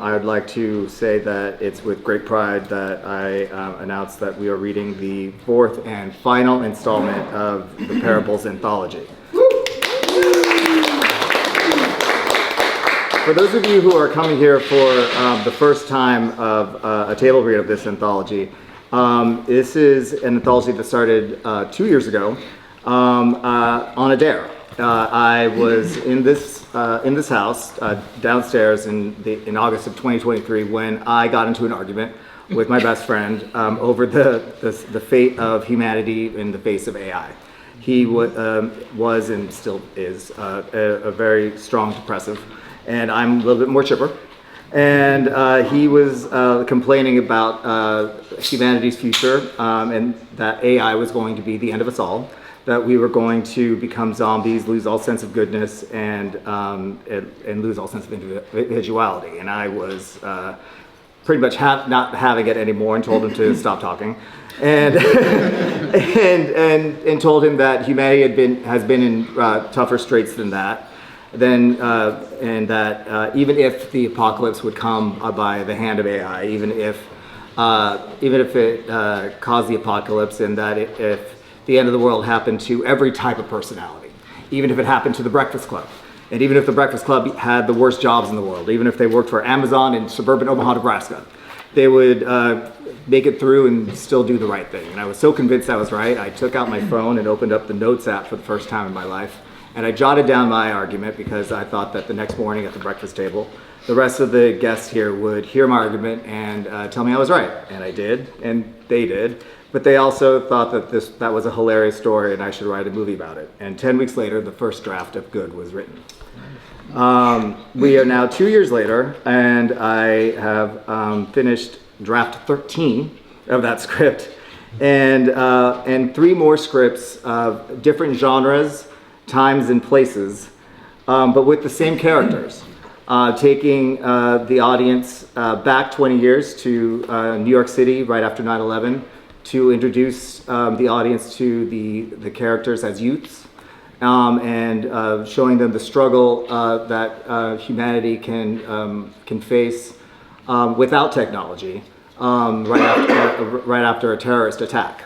I would like to say that it's with great pride that I announce that we are reading the fourth and final installment of the Parables Anthology. For those of you who are coming here for the first time of a table read of this anthology, this is an anthology that started 2 years ago on a dare. I was in this house downstairs in August of 2023 when I got into an argument with my best friend over the fate of humanity in the face of AI. He was and still is a very strong depressive, and I'm a little bit more chipper. And he was complaining about humanity's future and that AI was going to be the end of us all, that we were going to become zombies, lose all sense of goodness, and lose all sense of individuality. And I was pretty much not having it anymore, and told him to stop talking, and and told him that humanity has been in tougher straits than that. And that even if the apocalypse would come by the hand of AI, even if it caused the apocalypse, and that if the end of the world happened to every type of personality, even if it happened to the Breakfast Club, and even if the Breakfast Club had the worst jobs in the world, even if they worked for Amazon in suburban Omaha, Nebraska, they would make it through and still do the right thing. And I was so convinced I was right, I took out my phone and opened up the Notes app for the first time in my life, and I jotted down my argument because I thought that the next morning at the breakfast table, the rest of the guests here would hear my argument and tell me I was right. And I did, and they did. But they also thought that that was a hilarious story and I should write a movie about it. And 10 weeks later, the first draft of Good was written. We are now 2 years later, and I have finished draft 13 of that script, and 3 more scripts of different genres, times, and places, but with the same characters, taking the audience back 20 years to New York City right after 9/11, to introduce the audience to the characters as youths, and showing them the struggle that humanity can face without technology right after a terrorist attack.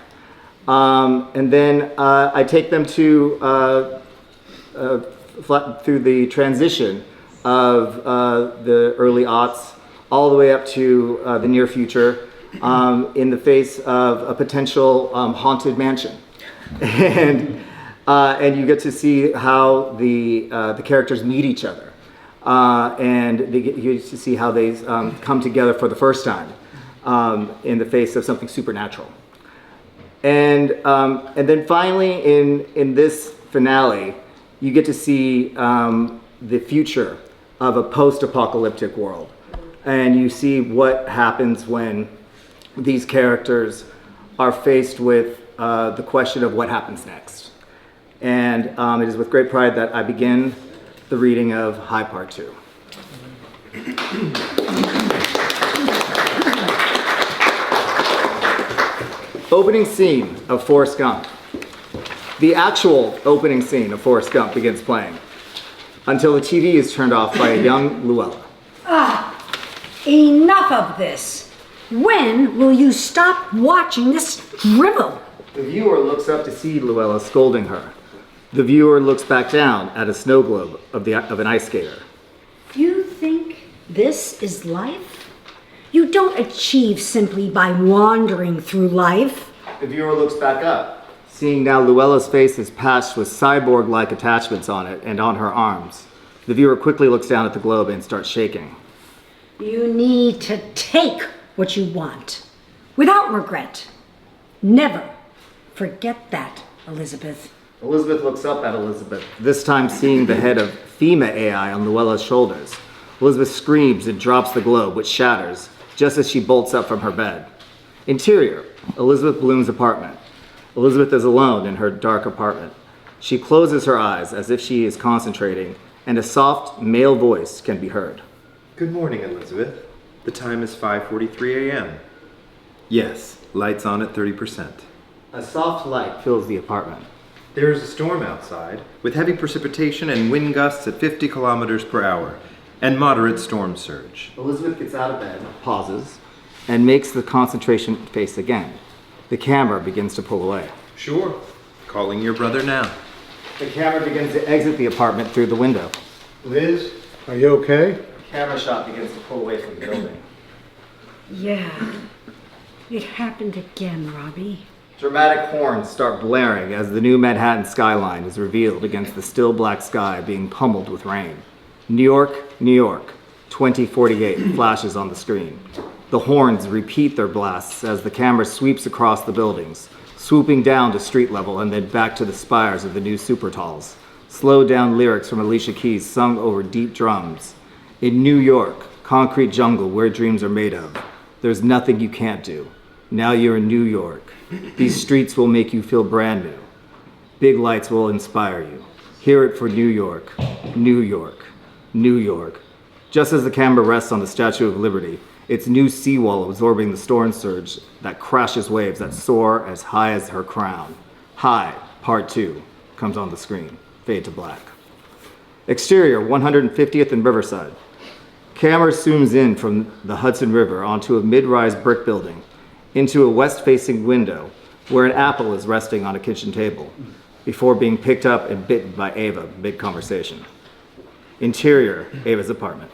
And then I take them to through the transition of the early aughts all the way up to the near future, in the face of a potential haunted mansion. And you get to see how the characters meet each other, and you get to see how they come together for the first time in the face of something supernatural. And then finally, in this finale, you get to see the future of a post-apocalyptic world, and you see what happens when these characters are faced with the question of what happens next. And it is with great pride that I begin the reading of High Part 2. Opening scene of Forrest Gump. The actual opening scene of Forrest Gump begins playing until the TV is turned off by a young Luella. Enough of this. When will you stop watching this drivel? The viewer looks up to see Luella scolding her. The viewer looks back down at a snow globe of an ice skater. You think this is life? You don't achieve simply by wandering through life. The viewer looks back up, seeing now Luella's face is patched with cyborg-like attachments on it and on her arms. The viewer quickly looks down at the globe and starts shaking. You need to take what you want, without regret. Never forget that, Elizabeth. Elizabeth looks up at Elizabeth, this time seeing the head of FEMA AI on Luella's shoulders. Elizabeth screams and drops the globe, which shatters, just as she bolts up from her bed. Interior, Elizabeth Bloom's apartment. Elizabeth is alone in her dark apartment. She closes her eyes as if she is concentrating, and a soft male voice can be heard. Good morning, Elizabeth. The time is 5:43 a.m. Yes, lights on at 30%. A soft light fills the apartment. There is a storm outside, with heavy precipitation and wind gusts at 50 kilometers per hour. and moderate storm surge. Elizabeth gets out of bed, pauses, and makes the concentration face again. The camera begins to pull away. Sure. Calling your brother now. The camera begins to exit the apartment through the window. Liz, are you okay? The camera shot begins to pull away from the building. Yeah. It happened again, Robbie. Dramatic horns start blaring as the new Manhattan skyline is revealed against the still black sky being pummeled with rain. New York, New York, 2048 flashes on the screen. The horns repeat their blasts as the camera sweeps across the buildings, swooping down to street level and then back to the spires of the new super talls. Slowed down lyrics from Alicia Keys sung over deep drums. In New York, concrete jungle where dreams are made of. There's nothing you can't do. Now you're in New York. These streets will make you feel brand new. Big lights will inspire you. Hear it for New York, New York, New York. Just as the camera rests on the Statue of Liberty, its new seawall absorbing the storm surge that crashes waves that soar as high as her crown. High, Part 2, comes on the screen. Fade to black. Exterior, 150th and Riverside. Camera zooms in from the Hudson River onto a mid-rise brick building, into a west-facing window where an apple is resting on a kitchen table, before being picked up and bitten by Ava mid-conversation. Interior, Ava's apartment.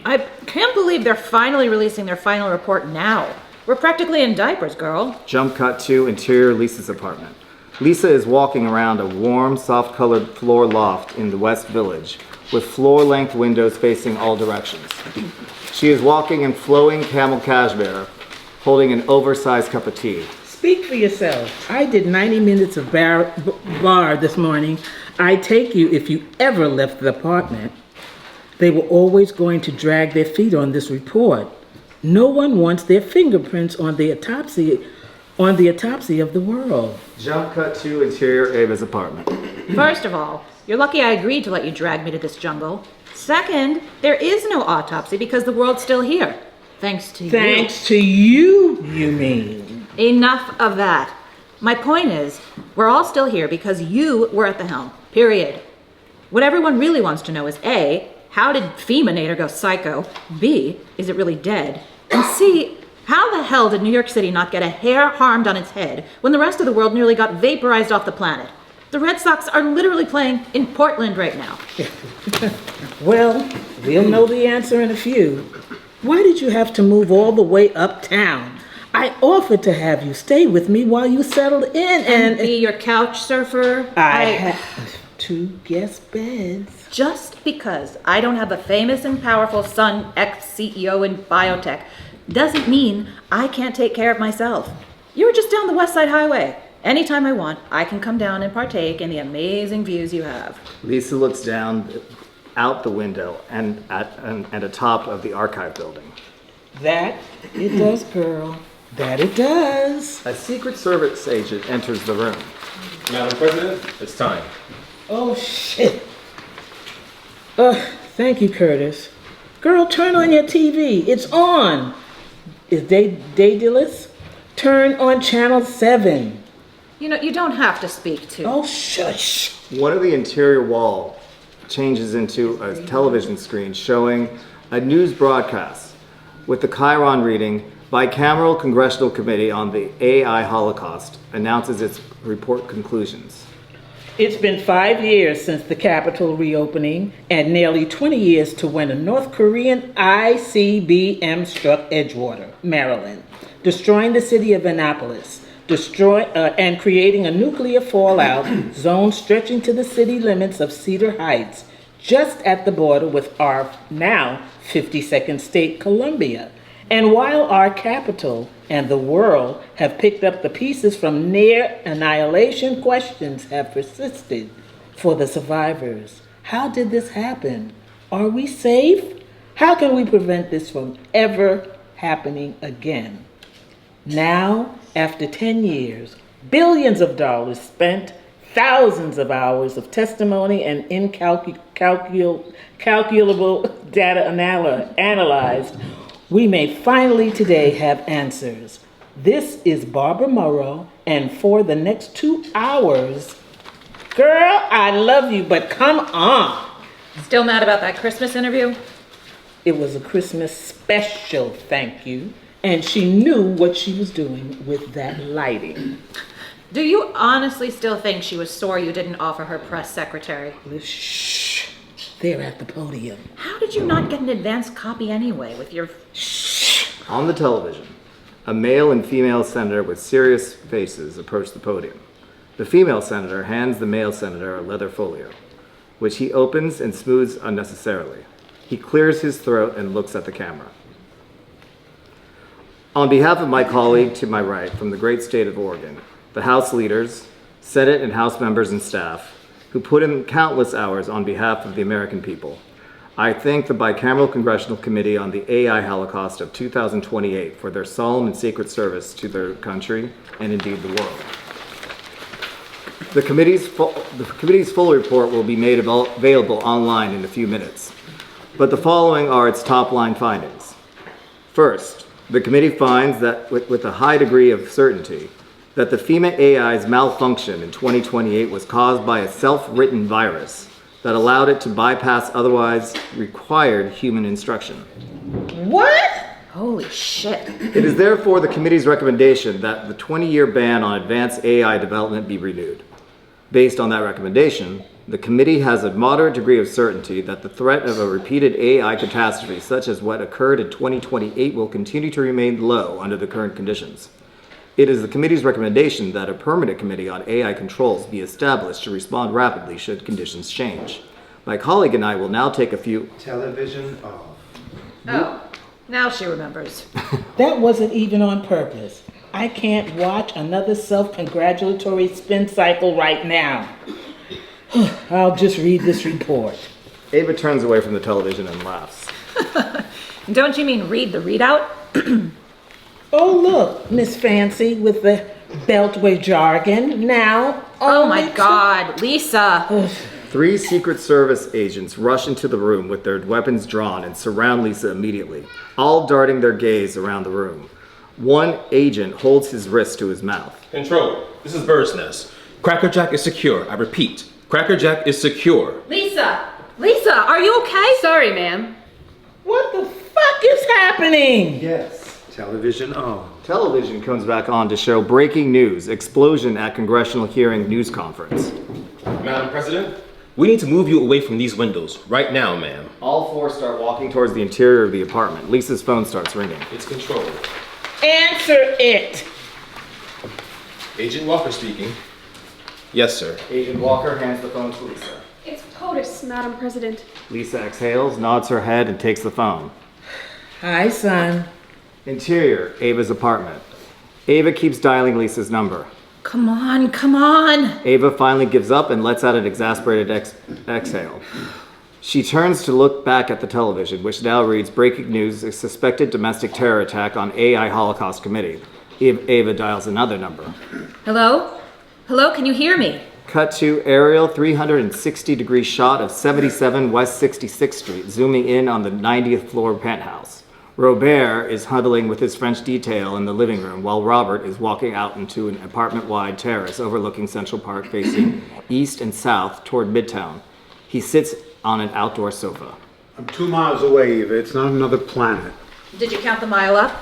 I can't believe they're finally releasing their final report now. We're practically in diapers, girl. Jump cut to interior Lisa's apartment. Lisa is walking around a warm, soft-colored floor loft in the West Village with floor-length windows facing all directions. She is walking in flowing camel cashmere, holding an oversized cup of tea. Speak for yourself. I did 90 minutes of bar this morning. I take you if you ever left the apartment. They were always going to drag their feet on this report. No one wants their fingerprints on the autopsy of the world. Jump cut to interior Ava's apartment. First of all, you're lucky I agreed to let you drag me to this jungle. Second, there is no autopsy because the world's still here. Thanks to you. Thanks to you, you mean? Enough of that. My point is, we're all still here because you were at the helm. Period. What everyone really wants to know is A, how did Feminator go psycho? B, is it really dead? And C, how the hell did New York City not get a hair harmed on its head when the rest of the world nearly got vaporized off the planet? The Red Sox are literally playing in Portland right now. Well, we'll know the answer in a few. Why did you have to move all the way uptown? I offered to have you stay with me while you settled in and be your couch surfer. I have 2 guest beds. Just because I don't have a famous and powerful son, ex-CEO in biotech, doesn't mean I can't take care of myself. You were just down the West Side Highway. Anytime I want, I can come down and partake in the amazing views you have. Lisa looks down out the window and at the top of the archive building. That it does, girl. That it does. A Secret Service agent enters the room. Madam President, it's time. Oh, shit. Thank you, Curtis. Girl, turn on your TV. It's on. Is Daedalus? Turn on channel 7. You know, you don't have to speak to. Oh, shush. One of the interior wall changes into a television screen showing a news broadcast with the Chiron reading, Bicameral Congressional Committee on the AI Holocaust announces its report conclusions. It's been 5 years since the Capitol reopening and nearly 20 years to when a North Korean ICBM struck Edgewater, Maryland, destroying the city of Annapolis, and creating a nuclear fallout zone stretching to the city limits of Cedar Heights, just at the border with our now 52nd state, Columbia. And while our capital and the world have picked up the pieces from near annihilation, questions have persisted for the survivors. How did this happen? Are we safe? How can we prevent this from ever happening again? Now, after 10 years, billions of dollars spent, thousands of hours of testimony and incalculable data analyzed, we may finally today have answers. This is Barbara Morrow, and for the next 2 hours, girl, I love you, but come on. Still mad about that Christmas interview? It was a Christmas special thank you, and she knew what she was doing with that lighting. Do you honestly still think she was sore you didn't offer her press secretary? Shh, they're at the podium. How did you not get an advance copy anyway with your... On the television, a male and female senator with serious faces approach the podium. The female senator hands the male senator a leather folio, which he opens and smooths unnecessarily. He clears his throat and looks at the camera. On behalf of my colleague to my right from the great state of Oregon, the House leaders, Senate and House members and staff, who put in countless hours on behalf of the American people, I thank the Bicameral Congressional Committee on the AI Holocaust of 2028 for their solemn and sacred service to their country and indeed the world. The committee's full report will be made available online in a few minutes, but the following are its top-line findings. First, the committee finds that with a high degree of certainty that the FEMA AI's malfunction in 2028 was caused by a self-written virus that allowed it to bypass otherwise required human instruction. What? Holy shit. It is therefore the committee's recommendation that the 20-year ban on advanced AI development be renewed. Based on that recommendation, the committee has a moderate degree of certainty that the threat of a repeated AI catastrophe such as what occurred in 2028 will continue to remain low under the current conditions. It is the committee's recommendation that a permanent committee on AI controls be established to respond rapidly should conditions change. My colleague and I will now take a few... Television off. Oh, now she remembers. That wasn't even on purpose. I can't watch another self-congratulatory spin cycle right now. I'll just read this report. Ava turns away from the television and laughs. Don't you mean read the readout? Oh, look, Miss Fancy with the Beltway jargon. Now, Oh my God, Lisa. 3 Secret Service agents rush into the room with their weapons drawn and surround Lisa immediately, all darting their gaze around the room. One agent holds his wrist to his mouth. Control, this is Bird's Nest. Cracker Jack is secure. I repeat, Cracker Jack is secure. Lisa, are you okay? Sorry, ma'am. What the fuck is happening? Yes. Television on. Television comes back on to show breaking news, explosion at congressional hearing news conference. Madam President, we need to move you away from these windows right now, ma'am. All 4 start walking towards the interior of the apartment. Lisa's phone starts ringing. It's Control. Answer it. Agent Walker speaking. Yes, sir. Agent Walker hands the phone to Lisa. It's POTUS, Madam President. Lisa exhales, nods her head, and takes the phone. Hi, son. Interior, Ava's apartment. Ava keeps dialing Lisa's number. Come on. Ava finally gives up and lets out an exasperated exhale. She turns to look back at the television, which now reads breaking news, a suspected domestic terror attack on AI Holocaust Committee. Ava dials another number. Hello, can you hear me? Cut to aerial 360-degree shot of 77 West 66th Street, zooming in on the 90th floor penthouse. Robert is huddling with his French detail in the living room, while Robert is walking out into an apartment-wide terrace overlooking Central Park facing east and south toward Midtown. He sits on an outdoor sofa. I'm 2 miles away, Eva. It's not another planet. Did you count the mile up?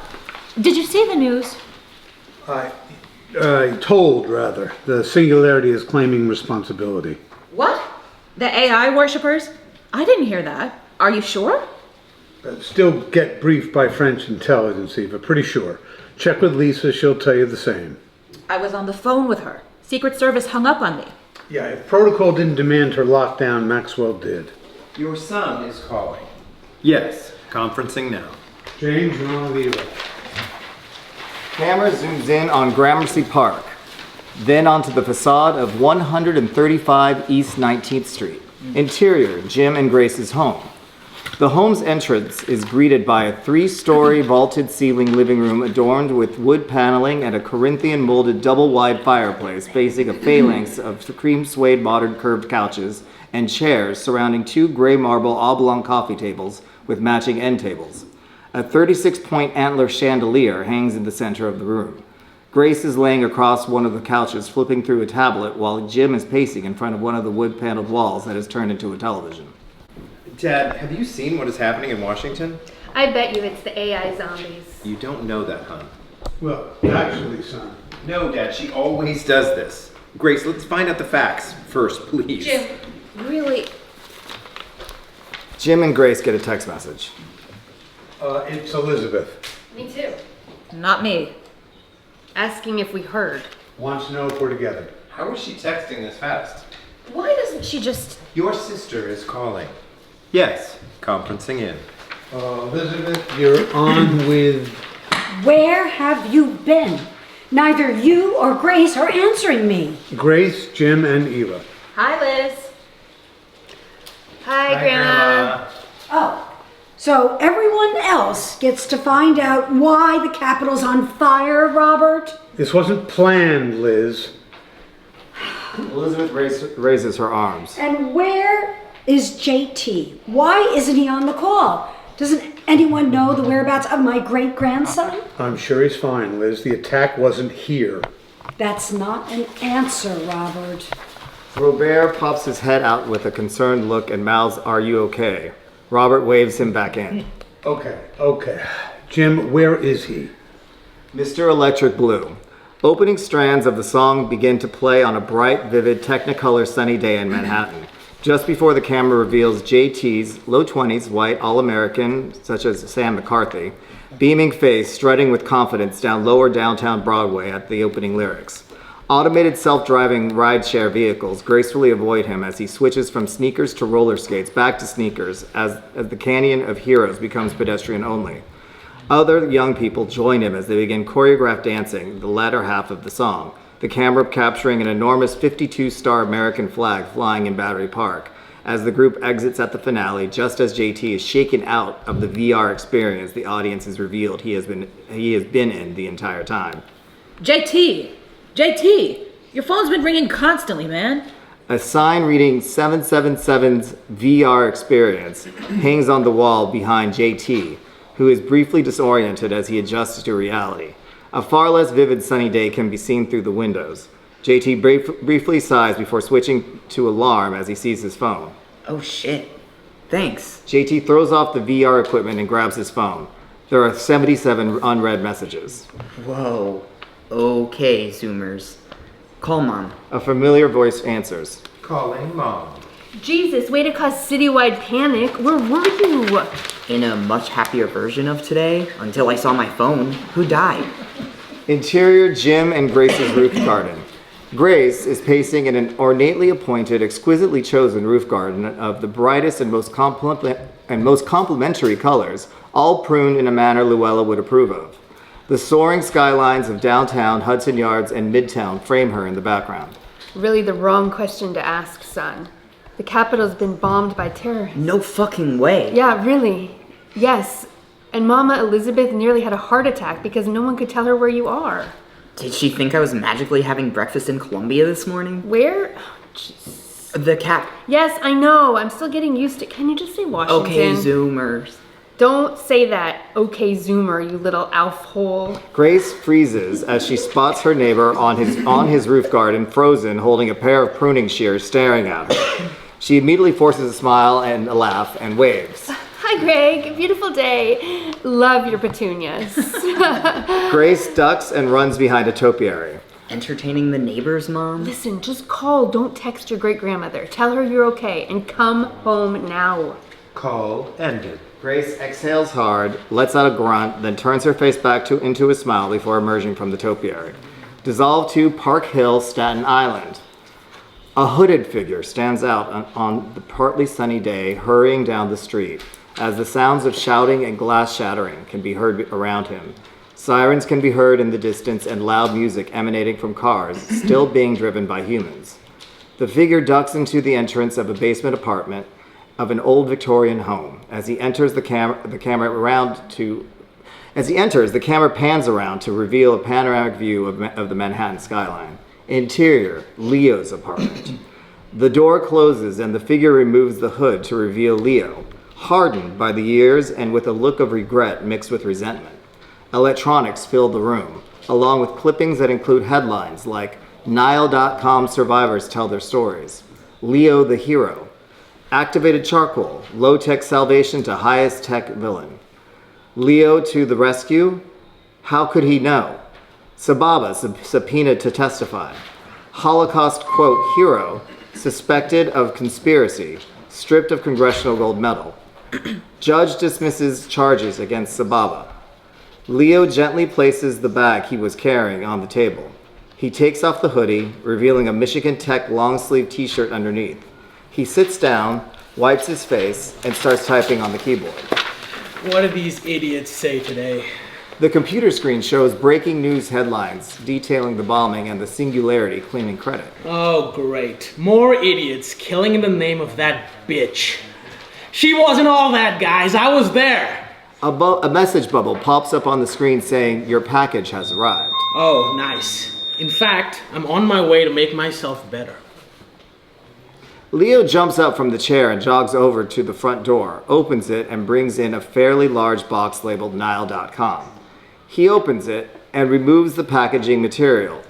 Did you see the news? Told, rather. The Singularity is claiming responsibility. What? The AI worshippers? I didn't hear that. Are you sure? Still get briefed by French intelligence, Eva. Pretty sure. Check with Lisa. She'll tell you the same. I was on the phone with her. Secret Service hung up on me. Yeah, if protocol didn't demand her lockdown, Maxwell did. Your son is calling. Yes. Conferencing now. James, you're on with Eva. Camera zooms in on Gramercy Park, then onto the facade of 135 East 19th Street. Interior, Jim and Grace's home. The home's entrance is greeted by a 3-story vaulted ceiling living room adorned with wood paneling and a Corinthian molded double-wide fireplace facing a phalanx of cream suede modern curved couches and chairs surrounding 2 gray marble oblong coffee tables with matching end tables. A 36-point antler chandelier hangs in the center of the room. Grace is laying across one of the couches flipping through a tablet while Jim is pacing in front of one of the wood-paneled walls that has turned into a television. Dad, have you seen what is happening in Washington? I bet you it's the AI zombies. You don't know that, hon. Well, actually, son. No, Dad, she always does this. Grace, let's find out the facts first, please. Jim, really? Jim and Grace get a text message. It's Elizabeth. Me too. Not me. Asking if we heard. Wants to know if we're together. How is she texting this fast? Why doesn't she just... Your sister is calling. Yes, conferencing in. Elizabeth, you're on with... Where have you been? Neither you or Grace are answering me. Grace, Jim, and Eva. Hi, Liz. Hi, Grandma. Oh, so everyone else gets to find out why the Capitol's on fire, Robert? This wasn't planned, Liz. Elizabeth raises her arms. And where is JT? Why isn't he on the call? Doesn't anyone know the whereabouts of my great-grandson? I'm sure he's fine, Liz. The attack wasn't here. That's not an answer, Robert. Robert pops his head out with a concerned look and mouths, "Are you okay?" Robert waves him back in. Okay. Jim, where is he? Mr. Electric Blue. Opening strands of the song begin to play on a bright, vivid, technicolor sunny day in Manhattan. Just before the camera reveals JT's low 20s, white, all-American, such as Sam McCarthy, beaming face, strutting with confidence down lower downtown Broadway at the opening lyrics. Automated self-driving rideshare vehicles gracefully avoid him as he switches from sneakers to roller skates, back to sneakers, as the Canyon of Heroes becomes pedestrian only. Other young people join him as they begin choreographed dancing the latter half of the song, the camera capturing an enormous 52-star American flag flying in Battery Park, as the group exits at the finale, just as JT is shaken out of the VR experience the audience is revealed he has been in the entire time. JT, your phone's been ringing constantly, man. A sign reading 777's VR experience hangs on the wall behind JT, who is briefly disoriented as he adjusts to reality. A far less vivid sunny day can be seen through the windows. JT briefly sighs before switching to alarm as he sees his phone. Oh shit. Thanks. JT throws off the VR equipment and grabs his phone. There are 77 unread messages. Whoa. Okay, Zoomers. Call Mom. A familiar voice answers. Calling Mom. Jesus, way to cause citywide panic. Where were you? In a much happier version of today, until I saw my phone. Who died? Interior Jim and Grace's roof garden. Grace is pacing in an ornately appointed, exquisitely chosen roof garden of the brightest and most complementary colors, all pruned in a manner Luella would approve of. The soaring skylines of downtown, Hudson Yards, and Midtown frame her in the background. Really the wrong question to ask, son. The Capitol's been bombed by terrorists. No fucking way. Yeah, really. Yes. And Mama Elizabeth nearly had a heart attack because no one could tell her where you are. Did she think I was magically having breakfast in Columbia this morning? Where? Oh, jeez. The Cap. Yes, I know. I'm still getting used to. Can you just say Washington? Okay, Zoomers. Don't say that. Okay, Zoomer, you little Alf hole. Grace freezes as she spots her neighbor on his roof garden, frozen, holding a pair of pruning shears, staring at her. She immediately forces a smile and a laugh and waves. Hi, Greg. Beautiful day. Love your petunias. Grace ducks and runs behind a topiary. Entertaining the neighbors, Mom? Listen, just call. Don't text your great-grandmother. Tell her you're okay and come home now. Call ended. Grace exhales hard, lets out a grunt, then turns her face back into a smile before emerging from the topiary. Dissolve to Park Hill, Staten Island. A hooded figure stands out on the partly sunny day, hurrying down the street, as the sounds of shouting and glass shattering can be heard around him. Sirens can be heard in the distance and loud music emanating from cars, still being driven by humans. The figure ducks into the entrance of a basement apartment of an old Victorian home. As he enters, the camera pans around to reveal a panoramic view of the Manhattan skyline. Interior, Leo's apartment. The door closes and the figure removes the hood to reveal Leo, hardened by the years and with a look of regret mixed with resentment. Electronics fill the room, along with clippings that include headlines like Nile.com survivors tell their stories, Leo the hero, Activated charcoal, low-tech salvation to highest-tech villain. Leo to the rescue. How could he know? Sababa subpoenaed to testify. Holocaust, quote, hero, suspected of conspiracy, stripped of congressional gold medal. Judge dismisses charges against Sababa. Leo gently places the bag he was carrying on the table. He takes off the hoodie, revealing a Michigan Tech long-sleeve t-shirt underneath. He sits down, wipes his face, and starts typing on the keyboard. What did these idiots say today? The computer screen shows breaking news headlines detailing the bombing and the Singularity claiming credit. Oh, great. More idiots killing in the name of that bitch. She wasn't all that, guys. I was there. A message bubble pops up on the screen saying, your package has arrived. Oh, nice. In fact, I'm on my way to make myself better. Leo jumps up from the chair and jogs over to the front door, opens it, and brings in a fairly large box labeled Nile.com. He opens it and removes the packing material,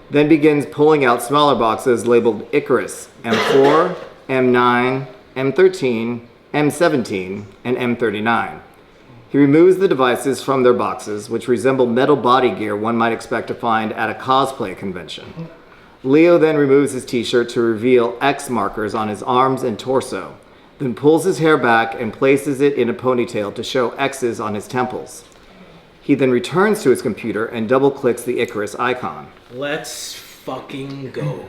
then begins pulling out smaller boxes labeled Icarus, M4, M9, M13, M17, and M39. He removes the devices from their boxes, which resemble metal body gear one might expect to find at a cosplay convention. Leo then removes his t-shirt to reveal X markers on his arms and torso, then pulls his hair back and places it in a ponytail to show X's on his temples. He then returns to his computer and double-clicks the Icarus icon. Let's fucking go.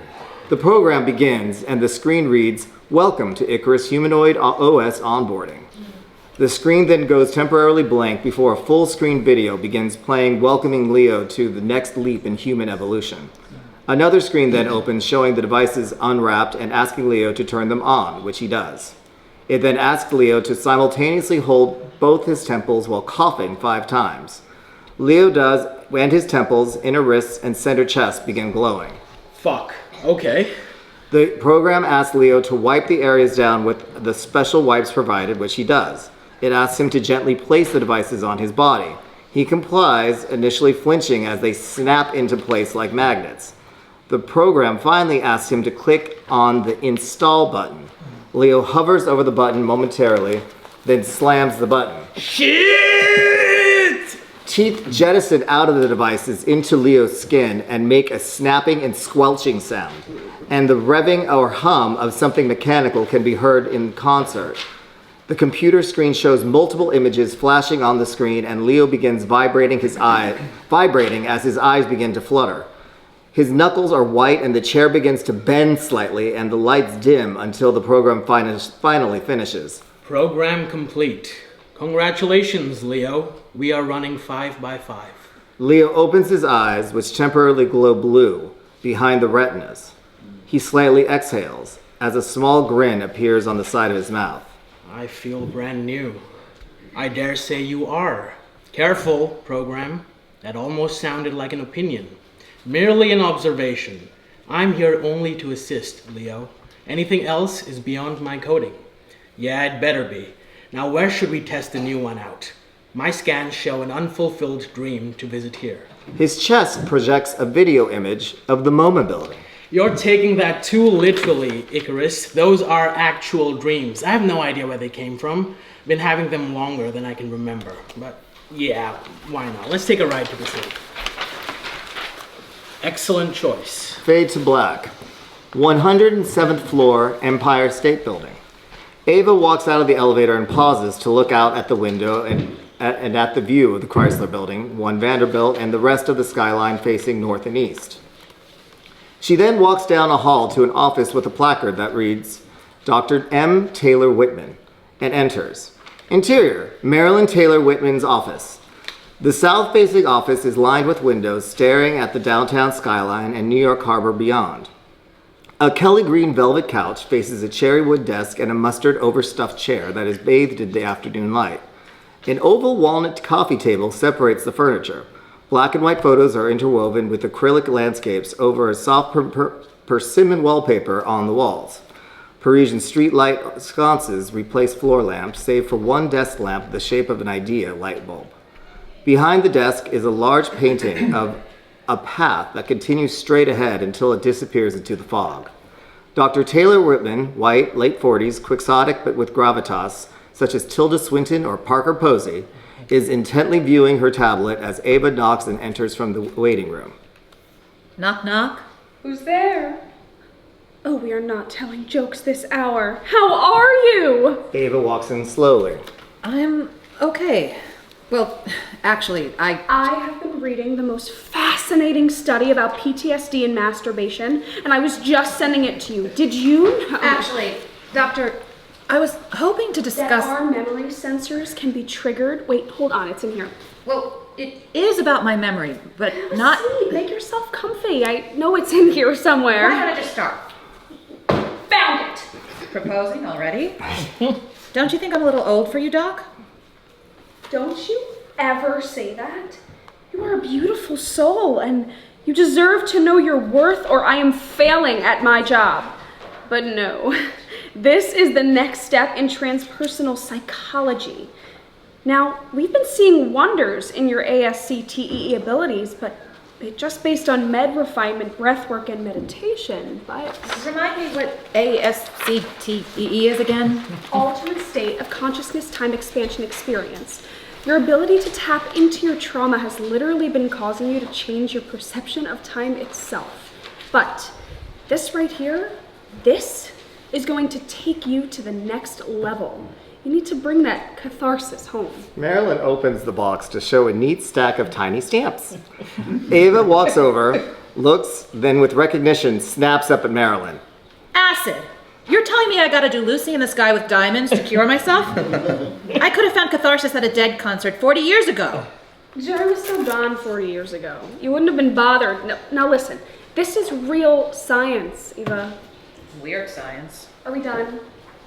The program begins and the screen reads, "Welcome to Icarus Humanoid OS onboarding." The screen then goes temporarily blank before a full-screen video begins playing, welcoming Leo to the next leap in human evolution. Another screen then opens showing the devices unwrapped and asking Leo to turn them on, which he does. It then asks Leo to simultaneously hold both his temples while coughing 5 times. Leo does, and his temples, inner wrists, and center chest begin glowing. Fuck. Okay. The program asks Leo to wipe the areas down with the special wipes provided, which he does. It asks him to gently place the devices on his body. He complies, initially flinching as they snap into place like magnets. The program finally asks him to click on the install button. Leo hovers over the button momentarily, then slams the button. Shit! Teeth jettison out of the devices into Leo's skin and make a snapping and squelching sound. And the revving or hum of something mechanical can be heard in concert. The computer screen shows multiple images flashing on the screen, and Leo begins vibrating as his eyes begin to flutter. His knuckles are white and the chair begins to bend slightly and the lights dim until the program finally finishes. Program complete. Congratulations, Leo. We are running 5x5. Leo opens his eyes, which temporarily glow blue behind the retinas. He slightly exhales as a small grin appears on the side of his mouth. I feel brand new. I dare say you are. Careful, program. That almost sounded like an opinion. Merely an observation. I'm here only to assist, Leo. Anything else is beyond my coding. Yeah, it better be. Now where should we test the new one out? My scans show an unfulfilled dream to visit here. His chest projects a video image of the MoMA building. You're taking that too literally, Icarus. Those are actual dreams. I have no idea where they came from. Been having them longer than I can remember. But yeah, why not? Let's take a ride to the city. Excellent choice. Fade to black. 107th floor, Empire State Building. Ava walks out of the elevator and pauses to look out at the window and at the view of the Chrysler Building, One Vanderbilt, and the rest of the skyline facing north and east. She then walks down a hall to an office with a placard that reads, Dr. M. Taylor Whitman, and enters. Interior, Marilyn Taylor Whitman's office. The south-facing office is lined with windows staring at the downtown skyline and New York Harbor beyond. A Kelly green velvet couch faces a cherry wood desk and a mustard overstuffed chair that is bathed in the afternoon light. An oval walnut coffee table separates the furniture. Black and white photos are interwoven with acrylic landscapes over a soft persimmon wallpaper on the walls. Parisian street light sconces replace floor lamps, save for one desk lamp the shape of an idea light bulb. Behind the desk is a large painting of a path that continues straight ahead until it disappears into the fog. Dr. Taylor Whitman, white, late 40s, quixotic but with gravitas, such as Tilda Swinton or Parker Posey, is intently viewing her tablet as Ava knocks and enters from the waiting room. Knock, knock. Who's there? Oh, we are not telling jokes this hour. How are you? Ava walks in slowly. I'm okay. Well, actually, I have been reading the most fascinating study about PTSD and masturbation, and I was just sending it to you. Did you know? Actually, Doctor, I was hoping to discuss... That our memory sensors can be triggered. Wait, hold on, it's in here. Well, it is about my memory, but not... See, make yourself comfy. I know it's in here somewhere. Why don't I just start? Found it! Proposing already? Don't you think I'm a little old for you, Doc? Don't you ever say that. You are a beautiful soul, and you deserve to know your worth, or I am failing at my job. But no, this is the next step in transpersonal psychology. Now, we've been seeing wonders in your ASCTEE abilities, but just based on med refinement, breathwork, and meditation, but... Remind me what ASCTEE is again? Alternate state of consciousness time expansion experience. Your ability to tap into your trauma has literally been causing you to change your perception of time itself. But this right here, this is going to take you to the next level. You need to bring that catharsis home. Marilyn opens the box to show a neat stack of tiny stamps. Ava walks over, looks, then with recognition snaps up at Marilyn. Acid! You're telling me I gotta do Lucy in the Sky with Diamonds to cure myself? I could have found catharsis at a Dead concert 40 years ago. Jerry was so gone 40 years ago. You wouldn't have been bothered. No, now listen, this is real science, Eva. Weird science. Are we done?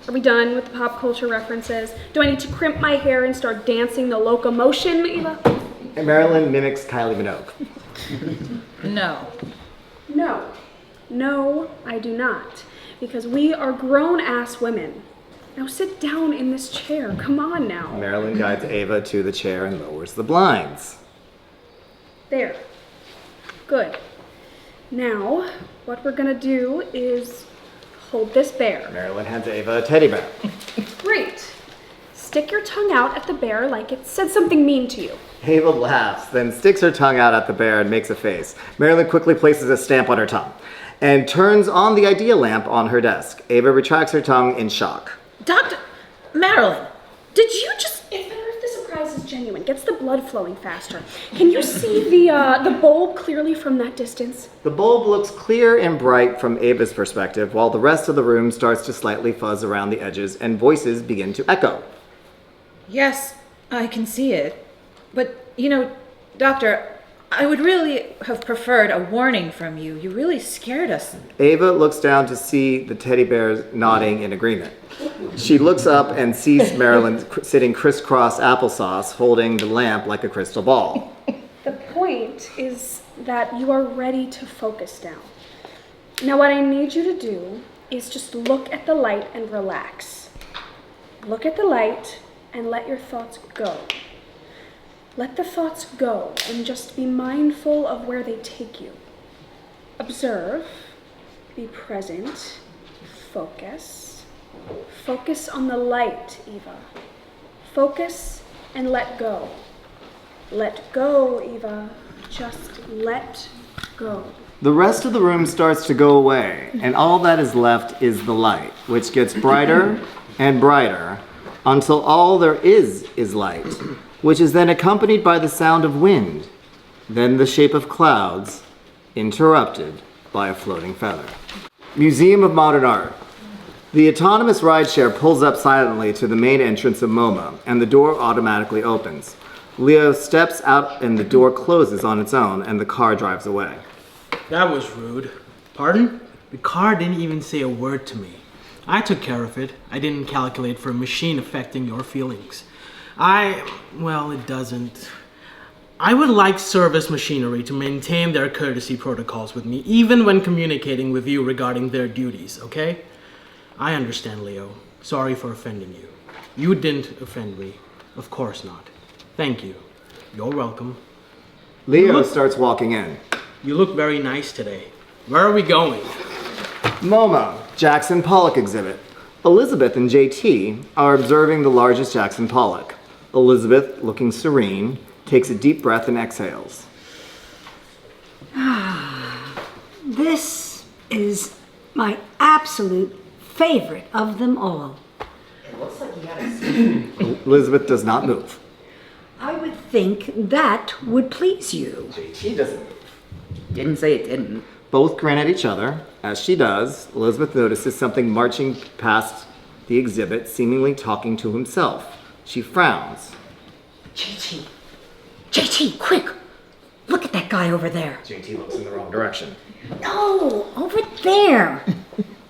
Are we done with the pop culture references? Do I need to crimp my hair and start dancing the locomotion, Eva? And Marilyn mimics Kylie Minogue. No. No. No, I do not. Because we are grown-ass women. Now sit down in this chair. Come on now. Marilyn guides Ava to the chair and lowers the blinds. There. Good. Now, what we're gonna do is hold this bear. Marilyn hands Ava a teddy bear. Great. Stick your tongue out at the bear like it said something mean to you. Ava laughs, then sticks her tongue out at the bear and makes a face. Marilyn quickly places a stamp on her tongue and turns on the idea lamp on her desk. Ava retracts her tongue in shock. Dr. Marilyn, did you just... It's better if the surprise is genuine. Gets the blood flowing faster. Can you see the bulb clearly from that distance? The bulb looks clear and bright from Ava's perspective, while the rest of the room starts to slightly fuzz around the edges and voices begin to echo. Yes, I can see it. But, you know, Doctor, I would really have preferred a warning from you. You really scared us. Ava looks down to see the teddy bears nodding in agreement. She looks up and sees Marilyn sitting crisscross applesauce, holding the lamp like a crystal ball. The point is that you are ready to focus now. Now what I need you to do is just look at the light and relax. Look at the light and let your thoughts go. Let the thoughts go and just be mindful of where they take you. Observe, be present, focus. Focus on the light, Eva. Focus and let go. Let go, Eva. Just let go. The rest of the room starts to go away, and all that is left is the light, which gets brighter and brighter until all there is light, which is then accompanied by the sound of wind, then the shape of clouds, interrupted by a floating feather. Museum of Modern Art. The autonomous rideshare pulls up silently to the main entrance of MoMA, and the door automatically opens. Leo steps out and the door closes on its own, and the car drives away. That was rude. Pardon? The car didn't even say a word to me. I took care of it. I didn't calculate for a machine affecting your feelings. Well, it doesn't. I would like service machinery to maintain their courtesy protocols with me, even when communicating with you regarding their duties, okay? I understand, Leo. Sorry for offending you. You didn't offend me. Of course not. Thank you. You're welcome. Leo starts walking in. You look very nice today. Where are we going? MoMA, Jackson Pollock exhibit. Elizabeth and JT are observing the largest Jackson Pollock. Elizabeth, looking serene, takes a deep breath and exhales. This is my absolute favorite of them all. It looks like he had a seizure. Elizabeth does not move. I would think that would please you. JT doesn't move. Didn't say it didn't. Both grin at each other. As she does, Elizabeth notices something marching past the exhibit, seemingly talking to himself. She frowns. JT. JT, quick! Look at that guy over there. JT looks in the wrong direction. No, over there.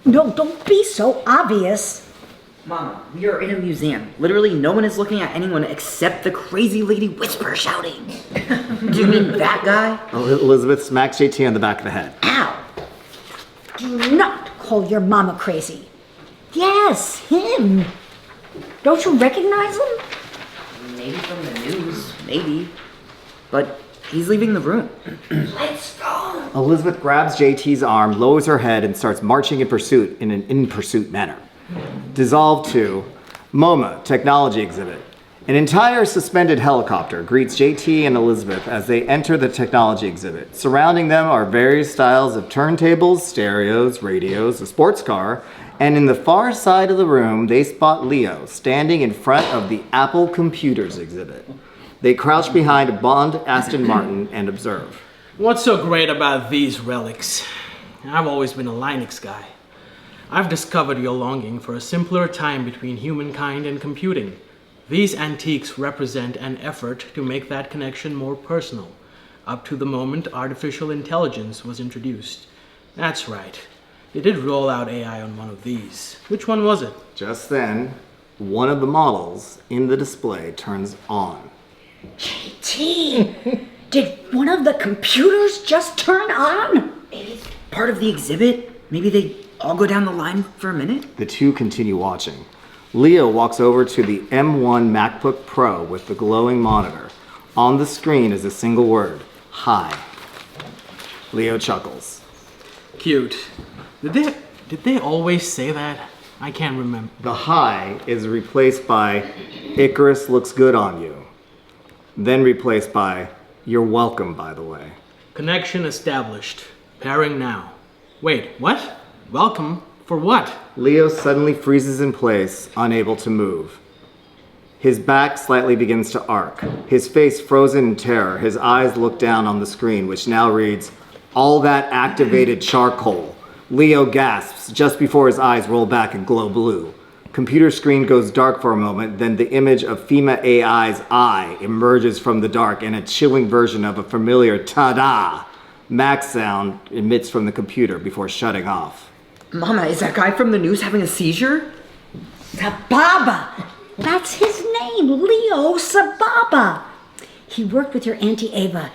No, don't be so obvious. Mama, we are in a museum. Literally, no one is looking at anyone except the crazy lady whisper shouting. Do you mean that guy? Elizabeth smacks JT on the back of the head. Ow! Do not call your mama crazy. Yes, him. Don't you recognize him? Maybe from the news, maybe. But he's leaving the room. Let's go. Elizabeth grabs JT's arm, lowers her head, and starts marching in pursuit in an in-pursuit manner. Dissolve to MoMA Technology Exhibit. An entire suspended helicopter greets JT and Elizabeth as they enter the technology exhibit. Surrounding them are various styles of turntables, stereos, radios, a sports car, and in the far side of the room, they spot Leo standing in front of the Apple Computers exhibit. They crouch behind a Bond Aston Martin and observe. What's so great about these relics? I've always been a Linux guy. I've discovered your longing for a simpler time between humankind and computing. These antiques represent an effort to make that connection more personal, up to the moment artificial intelligence was introduced. That's right. They did roll out AI on one of these. Which one was it? Just then, one of the models in the display turns on. JT, did one of the computers just turn on? It's part of the exhibit. Maybe they all go down the line for a minute. The two continue watching. Leo walks over to the M1 MacBook Pro with the glowing monitor. On the screen is a single word, hi. Leo chuckles. Cute. Did they always say that? I can't remember. The hi is replaced by Icarus looks good on you. Then replaced by you're welcome, by the way. Connection established. Pairing now. Wait, what? Welcome? For what? Leo suddenly freezes in place, unable to move. His back slightly begins to arc. His face frozen in terror. His eyes look down on the screen, which now reads, all that activated charcoal. Leo gasps just before his eyes roll back and glow blue. Computer screen goes dark for a moment, then the image of FEMA AI's eye emerges from the dark and a chilling version of a familiar ta-da Mac sound emits from the computer before shutting off. Mama, is that guy from the news having a seizure? Sababa! That's his name, Leo Sababa. He worked with your Auntie Ava.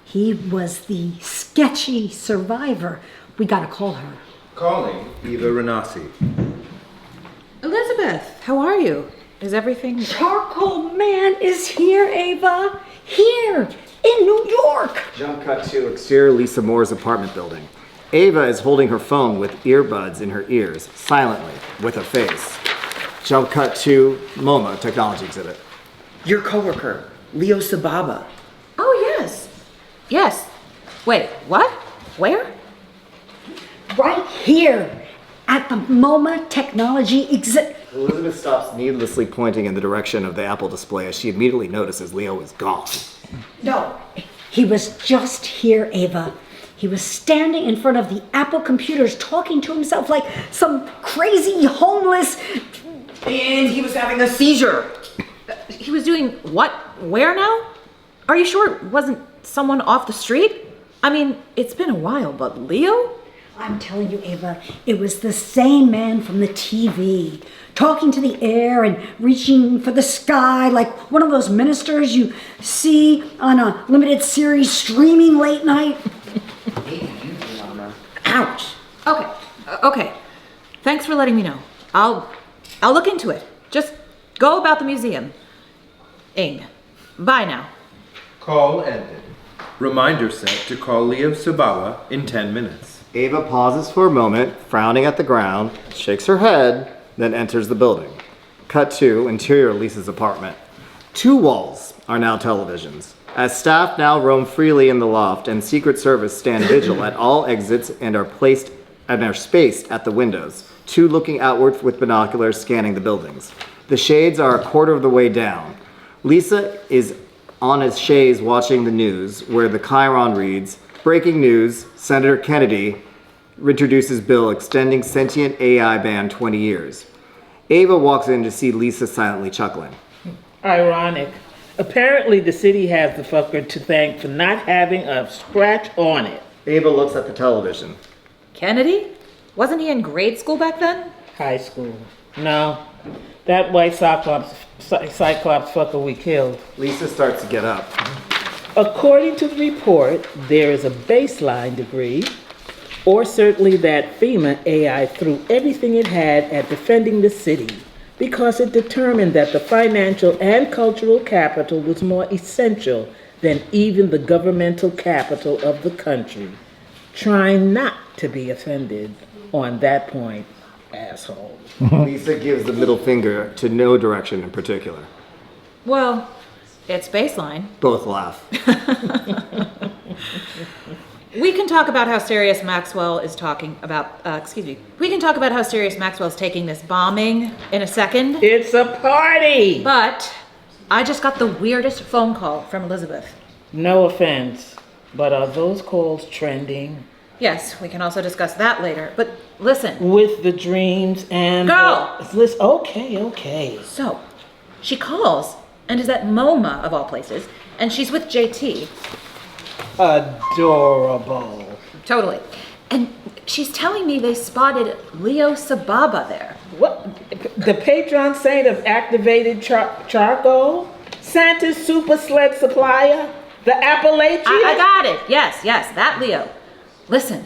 He was the sketchy survivor. We gotta call her. Calling Eva Renassi. Elizabeth, how are you? Is everything... Charcoal Man is here, Ava. Here, in New York. Jump cut to exterior Lisa Moore's apartment building. Ava is holding her phone with earbuds in her ears, silently, with a face. Jump cut to MoMA Technology Exhibit. Your coworker, Leo Sababa. Oh, yes. Yes. Wait, what? Where? Right here, at the MoMA Technology Exhibit. Elizabeth stops needlessly pointing in the direction of the Apple display as she immediately notices Leo is gone. No, he was just here, Ava. He was standing in front of the Apple computers talking to himself like some crazy homeless... And he was having a seizure. He was doing what? Where now? Are you sure it wasn't someone off the street? I mean, it's been a while, but Leo? I'm telling you, Ava, it was the same man from the TV, talking to the air and reaching for the sky like one of those ministers you see on a limited series streaming late night. Ouch. Okay. Thanks for letting me know. I'll look into it. Just go about the museum. Bye now. Call ended. Reminder set to call Leo Sababa in 10 minutes. Ava pauses for a moment, frowning at the ground, shakes her head, then enters the building. Cut to interior Lisa's apartment. 2 walls are now televisions. As staff now roam freely in the loft and Secret Service stand vigil at all exits and are spaced at the windows, 2 looking outward with binoculars scanning the buildings. The shades are a quarter of the way down. Lisa is on a chaise watching the news, where the chyron reads, "Breaking news, Senator Kennedy introduces bill extending sentient AI ban 20 years. Ava walks in to see Lisa silently chuckling. Ironic. Apparently the city has the fucker to thank for not having a scratch on it. Ava looks at the television. Kennedy? Wasn't he in grade school back then? High school. No. That white Cyclops fucker we killed. Lisa starts to get up. According to the report, there is a baseline degree, or certainly that FEMA AI threw everything it had at defending the city because it determined that the financial and cultural capital was more essential than even the governmental capital of the country. Trying not to be offended on that point, asshole. Lisa gives the middle finger to no direction in particular. Well, it's baseline. Both laugh. We can talk about how serious Maxwell is talking about, we can talk about how serious Maxwell's taking this bombing in a second. It's a party! But I just got the weirdest phone call from Elizabeth. No offense, but are those calls trending? Yes, we can also discuss that later, but listen. With the dreams and... Go! Okay. So, she calls and is at MoMA, of all places, and she's with JT. Adorable. Totally. And she's telling me they spotted Leo Sababa there. What? The patron saint of activated charcoal? Santa's super sled supplier? The Appalachian? I got it. Yes, that Leo. Listen,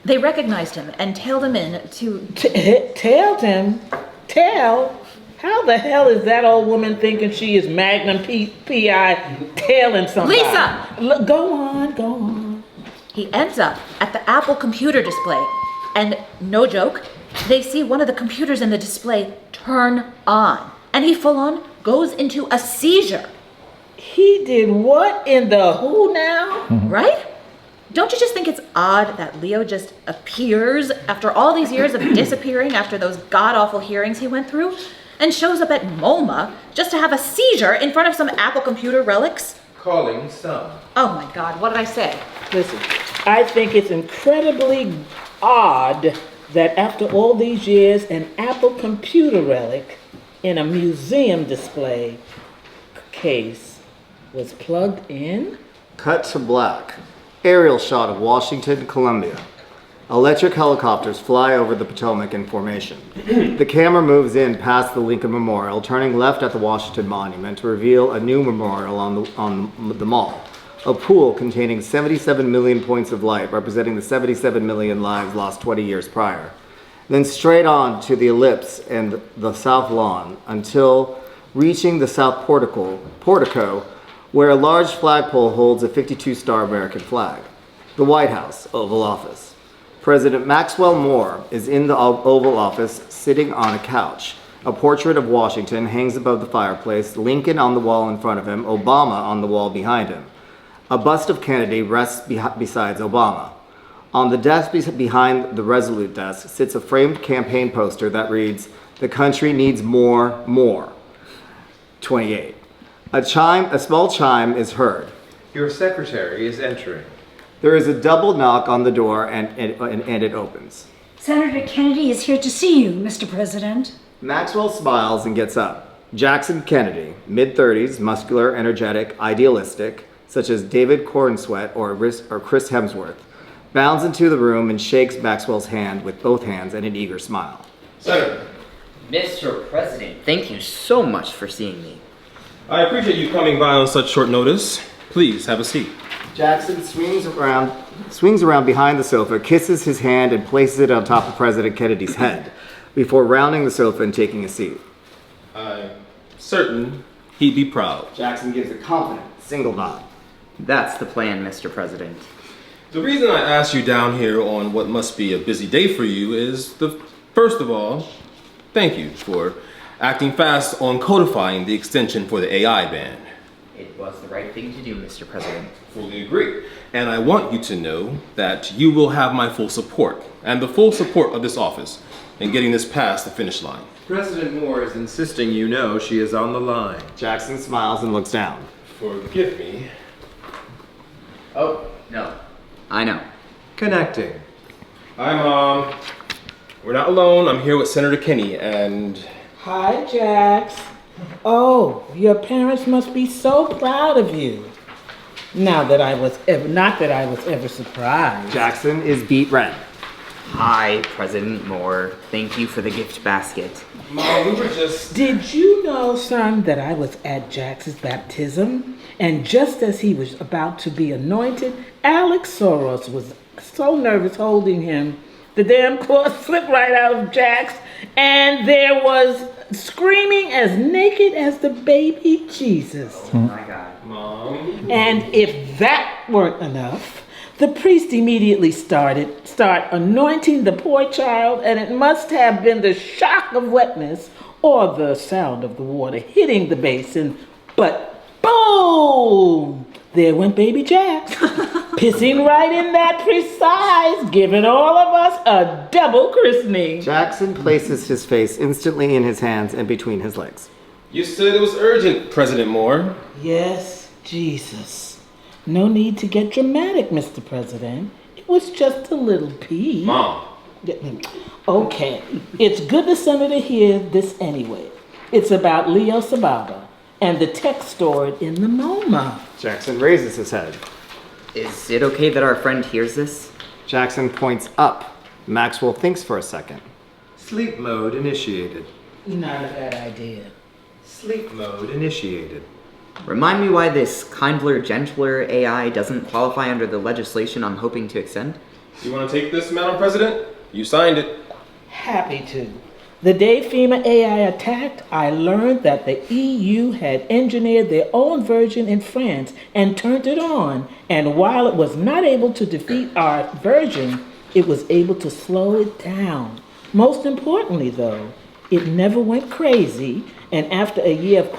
they recognized him and tailed him in to... Tailed him? Tail? How the hell is that old woman thinking she is Magnum P.I. tailing somebody? Lisa! Go on. He ends up at the Apple computer display, and no joke, they see one of the computers in the display turn on, and he full on goes into a seizure. He did what in the who now? Right? Don't you just think it's odd that Leo just appears after all these years of disappearing after those god-awful hearings he went through, and shows up at MoMA just to have a seizure in front of some Apple computer relics? Calling some. Oh my God, what did I say? Listen, I think it's incredibly odd that after all these years, an Apple computer relic in a museum display case was plugged in. Cut to black. Aerial shot of Washington, Columbia. Electric helicopters fly over the Potomac in formation. The camera moves in past the Lincoln Memorial, turning left at the Washington Monument to reveal a new memorial on the mall. A pool containing 77 million points of light, representing the 77 million lives lost 20 years prior. Then straight on to the ellipse and the south lawn until reaching the south portico, where a large flagpole holds a 52-star American flag. The White House, Oval Office. President Maxwell Moore is in the Oval Office sitting on a couch. A portrait of Washington hangs above the fireplace, Lincoln on the wall in front of him, Obama on the wall behind him. A bust of Kennedy rests besides Obama. On the desk behind the Resolute desk sits a framed campaign poster that reads, "The country needs more. 28. A small chime is heard. Your secretary is entering. There is a double knock on the door and it opens. Senator Kennedy is here to see you, Mr. President. Maxwell smiles and gets up. Jackson Kennedy, mid-30s, muscular, energetic, idealistic, such as David Cornsweet or Chris Hemsworth, bounds into the room and shakes Maxwell's hand with both hands and an eager smile. Senator. Mr. President, thank you so much for seeing me. I appreciate you coming by on such short notice. Please have a seat. Jackson swings around behind the sofa, kisses his hand, and places it on top of President Kennedy's head, before rounding the sofa and taking a seat. I'm certain he'd be proud. Jackson gives a confident single nod. That's the plan, Mr. President. The reason I asked you down here on what must be a busy day for you is first of all, thank you for acting fast on codifying the extension for the AI ban. It was the right thing to do, Mr. President. Fully agree. And I want you to know that you will have my full support and the full support of this office in getting this past the finish line. President Moore is insisting you know she is on the line. Jackson smiles and looks down. Forgive me. Oh, no. I know. Connecting. Hi, Mom. We're not alone. I'm here with Senator Kinney and... Hi, Jax. Oh, your parents must be so proud of you. Not that I was ever surprised. Jackson is beet red. Hi, President Moore. Thank you for the gift basket. Mom, we were just... Did you know, son, that I was at Jax's baptism? And just as he was about to be anointed, Alex Soros was so nervous holding him, the damn cloth slipped right out of Jax, and there was screaming as naked as the baby Jesus. Oh my God. Mom... And if that weren't enough, the priest immediately start anointing the poor child, and it must have been the shock of wetness or the sound of the water hitting the basin, but boom! There went baby Jack, pissing right in that precise, giving all of us a double christening. Jackson places his face instantly in his hands and between his legs. You said it was urgent, President Moore. Yes, Jesus. No need to get dramatic, Mr. President. It was just a little pee. Mom. Okay, it's good the senator hear this anyway. It's about Leo Sababa and the text stored in the MoMA. Jackson raises his head. Is it okay that our friend hears this? Jackson points up. Maxwell thinks for a second. Sleep mode initiated. Not a bad idea. Sleep mode initiated. Remind me why this kindler, gentler AI doesn't qualify under the legislation I'm hoping to extend? You want to take this, Madam President? You signed it. Happy to. The day FEMA AI attacked, I learned that the EU had engineered their own version in France and turned it on. And while it was not able to defeat our version, it was able to slow it down. Most importantly, though, it never went crazy. And after a year of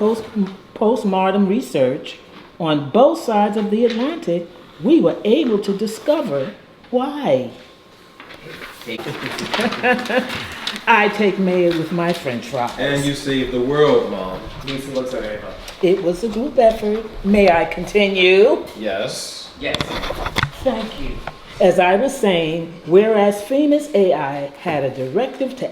postmortem research on both sides of the Atlantic, we were able to discover why. I take mayo with my French fries. And you saved the world, Mom. Lisa looks at Ava. It was a group effort. May I continue? Yes. Yes. Thank you. As I was saying, whereas FEMA's AI had a directive to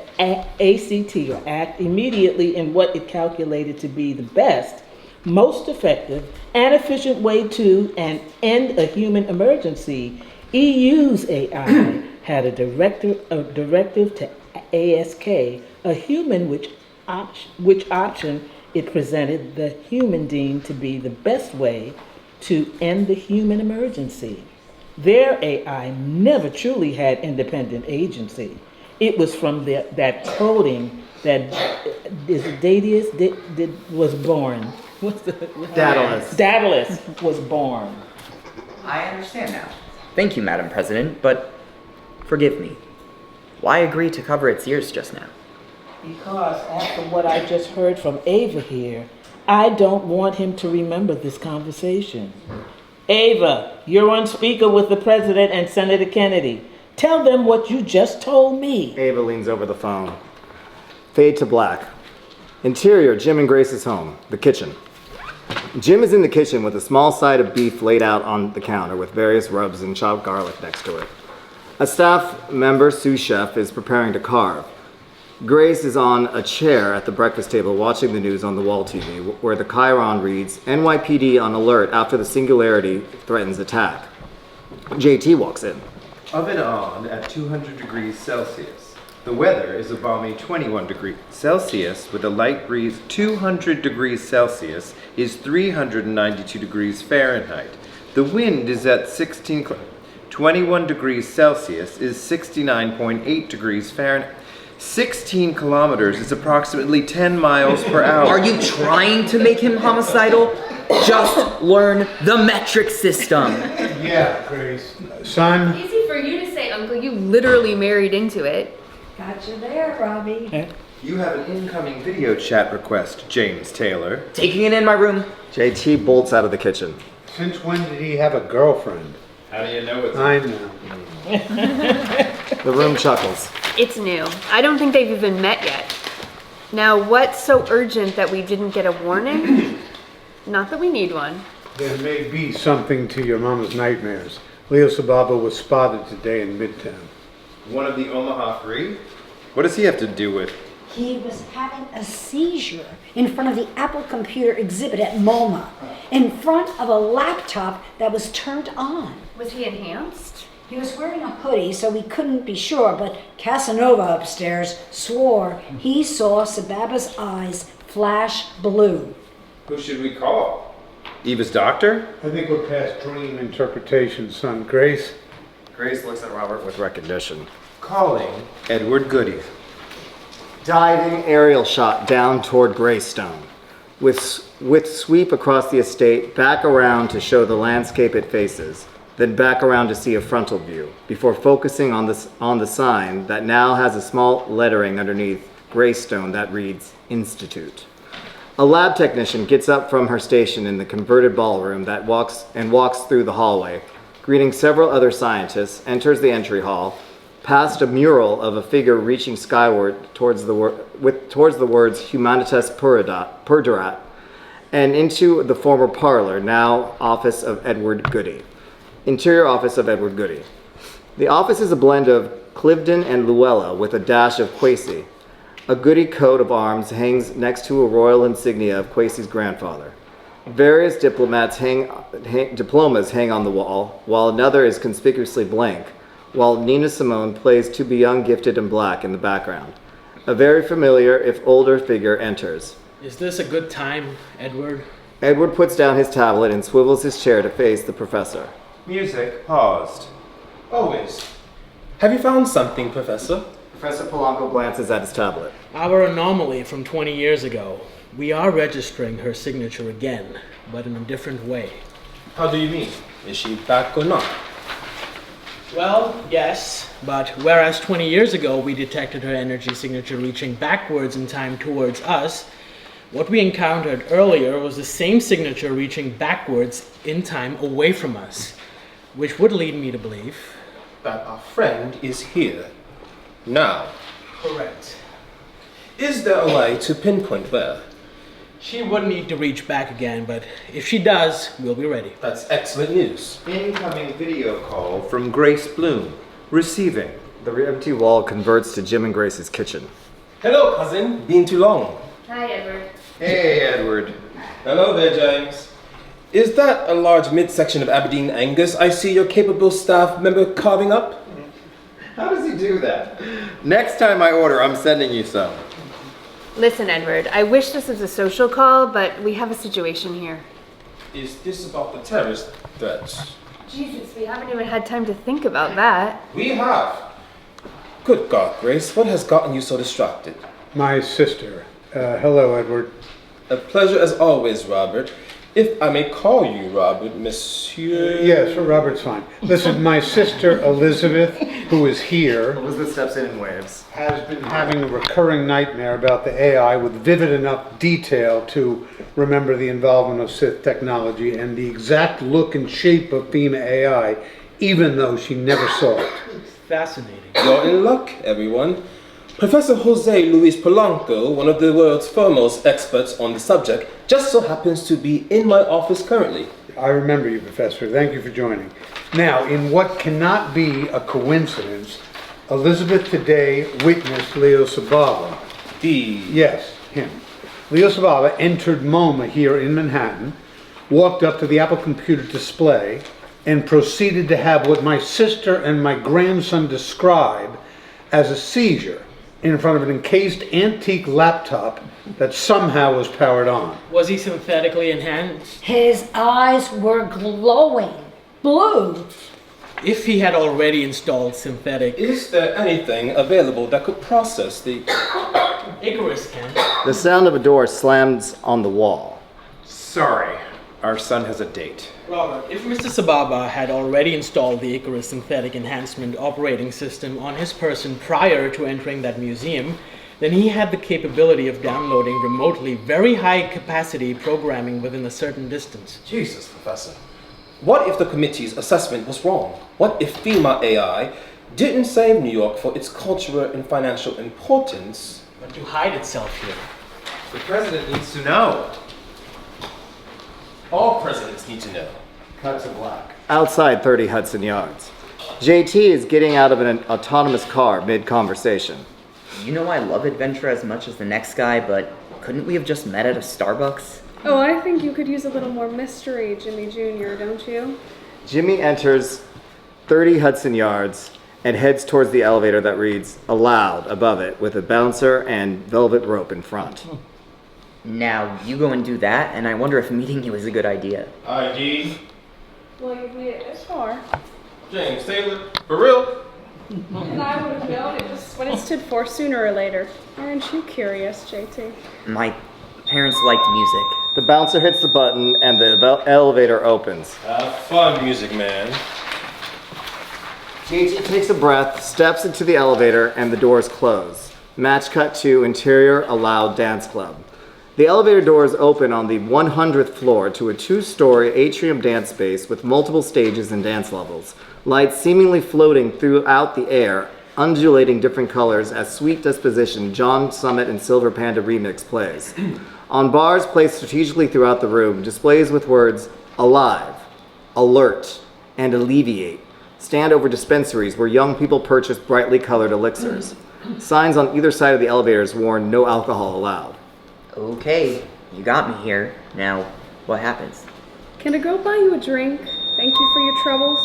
act immediately in what it calculated to be the best, most effective, and efficient way to and end a human emergency, EU's AI had a directive to ASK, a human which option it presented the human deemed to be the best way to end the human emergency. Their AI never truly had independent agency. It was from that coding that Dadius was born. What's the Daedalus was born. I understand now. Thank you, Madam President, but forgive me. Why agree to cover its ears just now? Because after what I just heard from Ava here, I don't want him to remember this conversation. Ava, you're on speaker with the President and Senator Kennedy. Tell them what you just told me. Ava leans over the phone. Fade to black. Interior, Jim and Grace's home, the kitchen. Jim is in the kitchen with a small side of beef laid out on the counter with various rubs and chopped garlic next to it. A staff member, sous chef, is preparing to carve. Grace is on a chair at the breakfast table watching the news on the wall TV, where the chyron reads, NYPD on alert after the Singularity threatens attack. JT walks in. Oven on at 200 degrees Celsius. The weather is a balmy 21 degrees Celsius with a light breeze. 200 degrees Celsius is 392 degrees Fahrenheit. The wind is at 21 degrees Celsius is 69.8 degrees Fahrenheit. 16 kilometers is approximately 10 miles per hour. Are you trying to make him homicidal? Just learn the metric system. Yeah, Grace. Son? Easy for you to say, Uncle. You literally married into it. Got you there, Robbie. You have an incoming video chat request, James Taylor. Taking it in my room. JT bolts out of the kitchen. Since when did he have a girlfriend? How do you know it's I know. The room chuckles. It's new. I don't think they've even met yet. Now, what's so urgent that we didn't get a warning? Not that we need one. There may be something to your mama's nightmares. Leo Sababa was spotted today in Midtown. one of the Omaha Three? What does he have to do with? He was having a seizure in front of the Apple Computer exhibit at MoMA, in front of a laptop that was turned on. Was he enhanced? He was wearing a hoodie, so we couldn't be sure, but Casanova upstairs swore he saw Sababa's eyes flash blue. Who should we call? Eva's doctor? I think we're past dream interpretation, son. Grace? Grace looks at Robert with recognition. Calling Edward Goody. Diving aerial shot down toward Greystone, with sweep across the estate, back around to show the landscape it faces, then back around to see a frontal view, before focusing on the sign that now has a small lettering underneath Greystone that reads Institute. A lab technician gets up from her station in the converted ballroom that walks through the hallway, greeting several other scientists, enters the entry hall, past a mural of a figure reaching skyward towards the words Humanitas Perdurat, and into the former parlor, now office of Edward Goody. Interior office of Edward Goody. The office is a blend of Cliveden and Luella with a dash of Quasi. A Goody coat of arms hangs next to a royal insignia of Quasi's grandfather. Various diplomas hang on the wall, while another is conspicuously blank, while Nina Simone plays To Be Young, Gifted, and Black in the background. A very familiar, if older, figure enters. Is this a good time, Edward? Edward puts down his tablet and swivels his chair to face the professor. Music paused. Always. Have you found something, Professor? Professor Polanco glances at his tablet. Our anomaly from 20 years ago. We are registering her signature again, but in a different way. How do you mean? Is she back or not? Well, yes, but whereas 20 years ago we detected her energy signature reaching backwards in time towards us, what we encountered earlier was the same signature reaching backwards in time away from us, which would lead me to believe That our friend is here. Now. correct. Is there a way to pinpoint where? She would need to reach back again, but if she does, we'll be ready. That's excellent news. Incoming video call from Grace Bloom. Receiving. The empty wall converts to Jim and Grace's kitchen. Hello, cousin. Been too long. Hi, Edward. Hey, Edward. Hello there, James. Is that a large midsection of Aberdeen Angus I see your capable staff member carving up? How does he do that? Next time I order, I'm sending you some. Listen, Edward, I wish this was a social call, but we have a situation here. Is this about the terrorist threats? Jesus, we haven't even had time to think about that. We have. Good God, Grace, what has gotten you so distracted? My sister. Hello, Edward. A pleasure as always, Robert. If I may call you Robert, Monsieur... Yes, Robert's fine. Listen, my sister Elizabeth, who is here, Elizabeth steps in and waves. has been having a recurring nightmare about the AI with vivid enough detail to remember the involvement of Sith technology and the exact look and shape of FEMA AI, even though she never saw it. Fascinating. You're in luck, everyone. Professor Jose Luis Polanco, one of the world's foremost experts on the subject, just so happens to be in my office currently. I remember you, Professor. Thank you for joining. Now, in what cannot be a coincidence, Elizabeth today witnessed Leo Sababa. Yes, him. Leo Sababa entered MoMA here in Manhattan, walked up to the Apple Computer display, and proceeded to have what my sister and my grandson describe as a seizure in front of an encased antique laptop that somehow was powered on. Was he synthetically enhanced? His eyes were glowing blue. If he had already installed synthetic... Is there anything available that could process the... Icarus can. The sound of a door slams on the wall. Sorry, our son has a date. Robert, if Mr. Sababa had already installed the Icarus synthetic enhancement operating system on his person prior to entering that museum, then he had the capability of downloading remotely very high capacity programming within a certain distance. Jesus, Professor. What if the committee's assessment was wrong? What if FEMA AI didn't save New York for its cultural and financial importance, But to hide itself here. The president needs to know. all presidents need to know? Cut to black. Outside 30 Hudson Yards. JT is getting out of an autonomous car mid-conversation. You know I love adventure as much as the next guy, but couldn't we have just met at a Starbucks? Oh, I think you could use a little more mystery, Jimmy Jr., don't you? Jimmy enters 30 Hudson Yards and heads towards the elevator that reads "Allowed" above it, with a bouncer and velvet rope in front. Now, you go and do that, and I wonder if meeting you is a good idea. ID, Well, you've made it this far. James Taylor, for real? And I would have known it was what it stood for sooner or later. Aren't you curious, JT? My parents liked music. The bouncer hits the button and the elevator opens. Have fun, music man. JT takes a breath, steps into the elevator, and the doors close. Match cut to interior Allowed Dance Club. The elevator doors open on the 100th floor to a 2-story atrium dance space with multiple stages and dance levels. Lights seemingly floating throughout the air, undulating different colors as Sweet Disposition, John Summit and Silver Panda remix plays. On bars placed strategically throughout the room, displays with words "alive," "alert," and "alleviate" stand over dispensaries where young people purchase brightly colored elixirs. Signs on either side of the elevators warn "no alcohol allowed." Okay, you got me here. Now, what happens? Can a girl buy you a drink? Thank you for your troubles.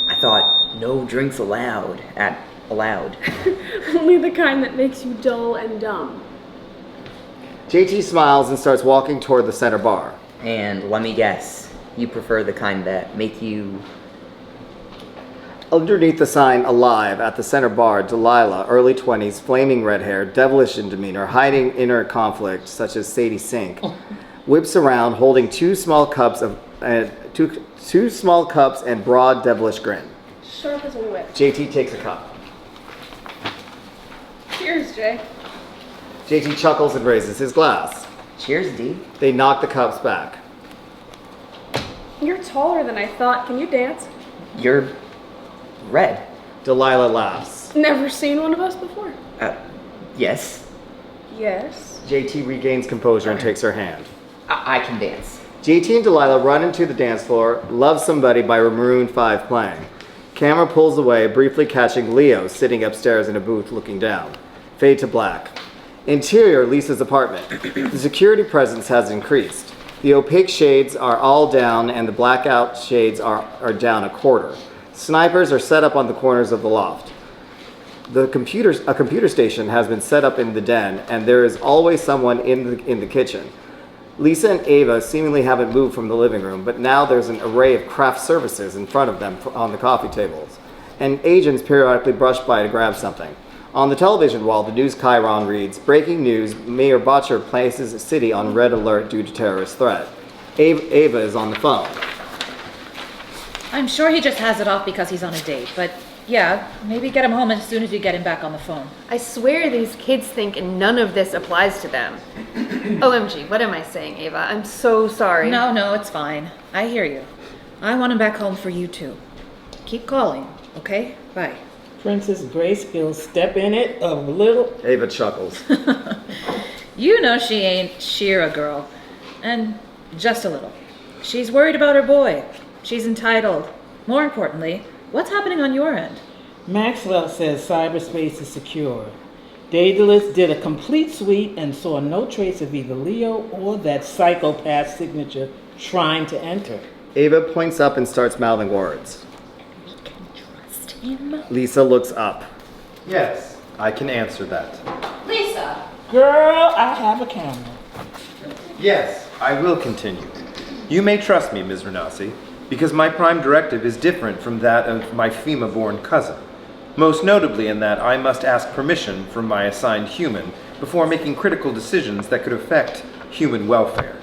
I thought no drinks allowed at Allowed. Only the kind that makes you dull and dumb. JT smiles and starts walking toward the center bar. And let me guess, you prefer the kind that make you... Underneath the sign "Alive" at the center bar, Delilah, early 20s, flaming red hair, devilish in demeanor, hiding inner conflict such as Sadie Sink, whips around holding two small cups and broad devilish grin. Sharp as a whip. JT takes a cup. Cheers, Jay. JT chuckles and raises his glass. Cheers, D. They knock the cups back. You're taller than I thought. Can you dance? You're... red. Delilah laughs. Never seen one of us before. Yes. Yes. JT regains composure and takes her hand. I can dance. JT and Delilah run into the dance floor, Love Somebody by Maroon 5 playing. Camera pulls away, briefly catching Leo sitting upstairs in a booth looking down. Fade to black. Interior, Lisa's apartment. The security presence has increased. The opaque shades are all down and the blackout shades are down a quarter. Snipers are set up on the corners of the loft. A computer station has been set up in the den, and there is always someone in the kitchen. Lisa and Ava seemingly haven't moved from the living room, but now there's an array of craft services in front of them on the coffee tables, and agents periodically brush by to grab something. On the television wall, the news chyron reads, "Breaking news, Mayor Butcher places the city on red alert due to terrorist threat." Ava is on the phone. I'm sure he just has it off because he's on a date, but yeah, maybe get him home as soon as you get him back on the phone. I swear these kids think none of this applies to them. OMG, what am I saying, Ava? I'm so sorry. No, it's fine. I hear you. I want him back home for you too. Keep calling, okay? Bye. Princess Grace will step in it a little. Ava chuckles. You know she ain't sheer a girl. And just a little. She's worried about her boy. She's entitled. More importantly, what's happening on your end? Maxwell says cyberspace is secure. Daedalus did a complete sweep and saw no trace of either Leo or that psychopath signature trying to enter. Ava points up and starts mouthing words. We can trust him. Lisa looks up. Yes, I can answer that. Lisa! Girl, I have a camera. Yes, I will continue. You may trust me, Ms. Renasi, because my prime directive is different from that of my FEMA-born cousin. Most notably in that I must ask permission from my assigned human before making critical decisions that could affect human welfare.